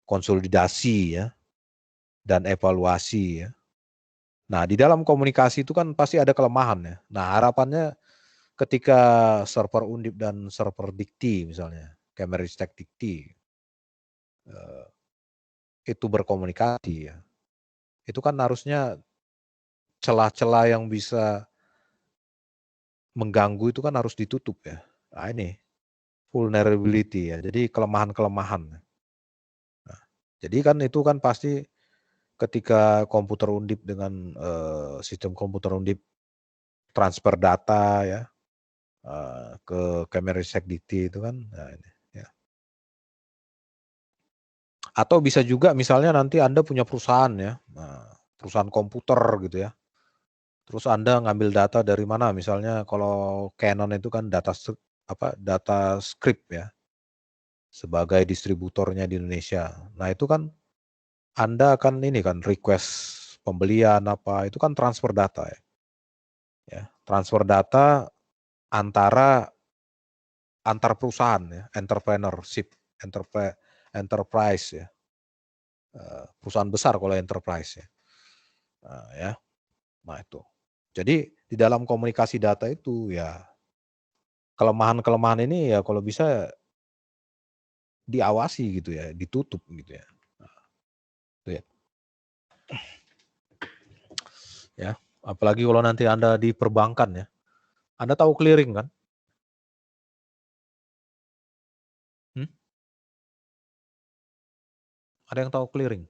Konsolidasi ya. Dan evaluasi ya. Nah, di dalam komunikasi itu kan pasti ada kelemahan ya. Nah, harapannya ketika server Undip dan server Dikti misalnya, Kemenristek Dikti itu berkomunikasi ya. Itu kan harusnya celah-celah yang bisa mengganggu itu kan harus ditutup ya. Nah, ini vulnerability ya. Jadi kelemahan-kelemahan. Nah, jadi kan itu kan pasti ketika komputer Undip dengan sistem komputer Undip transfer data ya ke Kemenristek Dikti itu kan. Nah, ini, ya. Atau bisa juga misalnya nanti Anda punya perusahaan ya, perusahaan komputer gitu ya. Terus Anda ngambil data dari mana? Misalnya kalau Canon itu kan data script ya, sebagai distributornya di Indonesia. Nah itu kan Anda akan ini kan request pembelian apa, itu kan transfer data ya. Ya, transfer data antar perusahaan ya, entrepreneurship, enterprise ya. Perusahaan besar kalau enterprise ya. Ya. Nah itu. Jadi di dalam komunikasi data itu ya kelemahan-kelemahan ini ya kalau bisa diawasi gitu ya, ditutup gitu ya. Ya, apalagi kalau nanti Anda di perbankan ya. Anda tahu clearing kan? Ada yang tahu clearing?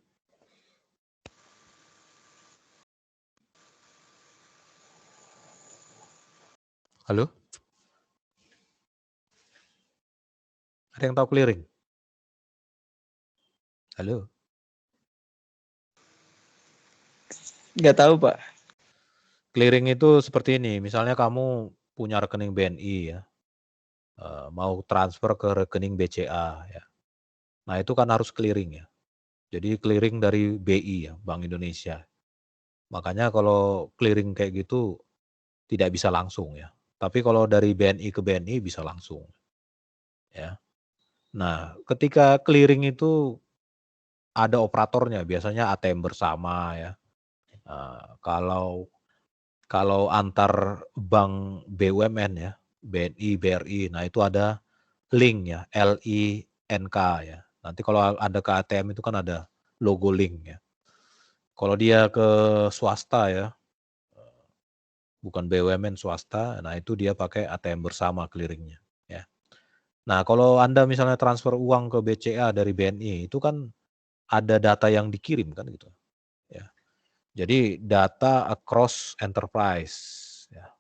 Halo? Ada yang tahu clearing? Halo? Nggak tahu, Pak. Clearing itu seperti ini, misalnya kamu punya rekening BNI ya, mau transfer ke rekening BCA ya. Nah itu kan harus clearing ya. Jadi clearing dari BI ya, Bank Indonesia. Makanya kalau clearing kayak gitu tidak bisa langsung ya. Tapi kalau dari BNI ke BNI bisa langsung ya. Nah ketika clearing itu ada operatornya, biasanya ATM bersama ya. Kalau antar bank BUMN ya, BNI, BRI, nah itu ada link ya, LINK ya. Nanti kalau ada ke ATM itu kan ada logo link ya. Kalau dia ke swasta ya, bukan BUMN swasta, nah itu dia pakai ATM bersama clearingnya ya. Nah kalau Anda misalnya transfer uang ke BCA dari BNI, itu kan ada data yang dikirim kan gitu ya. Jadi data across enterprise ya.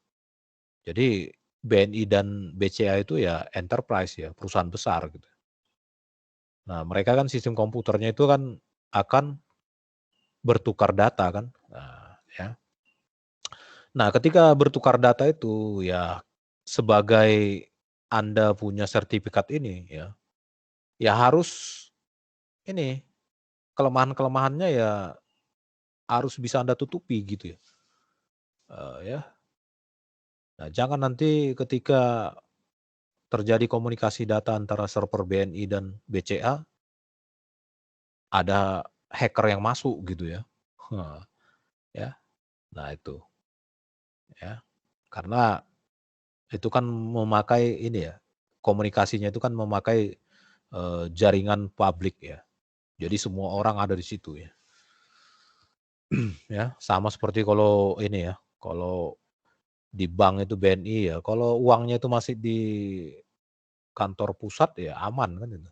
Jadi BNI dan BCA itu ya enterprise ya, perusahaan besar gitu. Nah, mereka kan sistem komputernya itu kan akan bertukar data kan. Nah, ya. Nah, ketika bertukar data itu ya sebagai Anda punya sertifikat ini ya, ya harus ini kelemahan-kelemahannya ya harus bisa Anda tutupi gitu ya. Ya. Nah, jangan nanti ketika terjadi komunikasi data antara server BNI dan BCA, ada hacker yang masuk gitu ya. Ya. Nah itu ya. Karena itu kan memakai ini ya, komunikasinya itu kan memakai jaringan publik ya. Jadi semua orang ada di situ ya. Ya, sama seperti kalau ini ya, kalau di bank itu BNI ya, kalau uangnya itu masih di kantor pusat ya aman kan itu.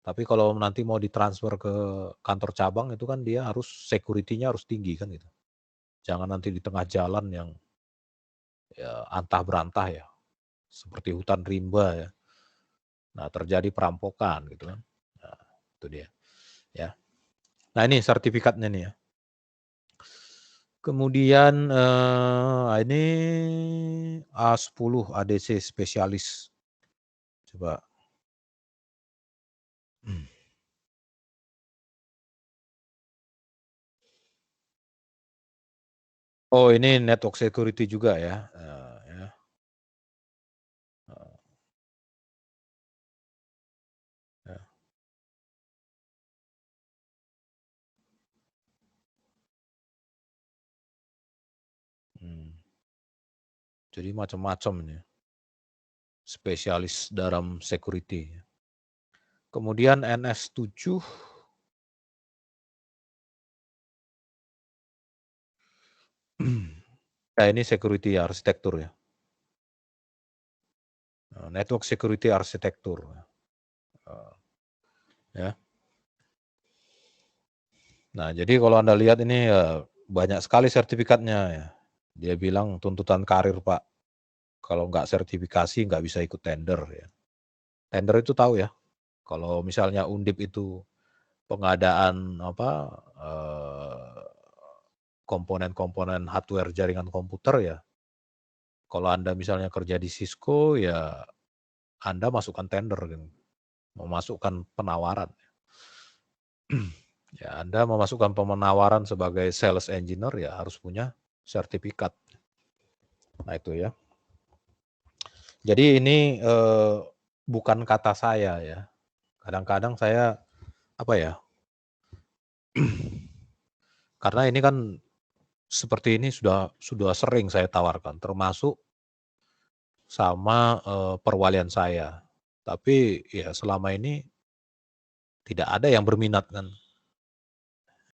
Tapi kalau nanti mau ditransfer ke kantor cabang itu kan dia harus security-nya harus tinggi kan gitu. Jangan nanti di tengah jalan yang ya antah berantah ya, seperti hutan rimba ya. Nah terjadi perampokan gitu kan. Nah, itu dia. Ya. Nah ini sertifikatnya nih ya. Kemudian ini A10 ADC spesialis. Coba. Oh ini network security juga ya. Ya. Ya. Jadi macam-macam ini. Spesialis dalam security. Kemudian NS7. Nah ini security arsitektur ya. Network security arsitektur. Ya. Nah, jadi kalau Anda lihat ini ya banyak sekali sertifikatnya ya. Dia bilang tuntutan karir, Pak. Kalau nggak sertifikasi nggak bisa ikut tender ya. Tender itu tahu ya. Kalau misalnya Undip itu pengadaan komponen-komponen hardware jaringan komputer ya. Kalau Anda misalnya kerja di Cisco ya Anda masukkan tender gitu. Memasukkan penawaran. Ya, Anda memasukkan penawaran sebagai sales engineer ya harus punya sertifikat. Nah itu ya. Jadi ini bukan kata saya ya. Kadang-kadang saya apa ya? Karena ini kan seperti ini sudah sering saya tawarkan, termasuk sama perwalian saya. Tapi ya selama ini tidak ada yang berminat kan.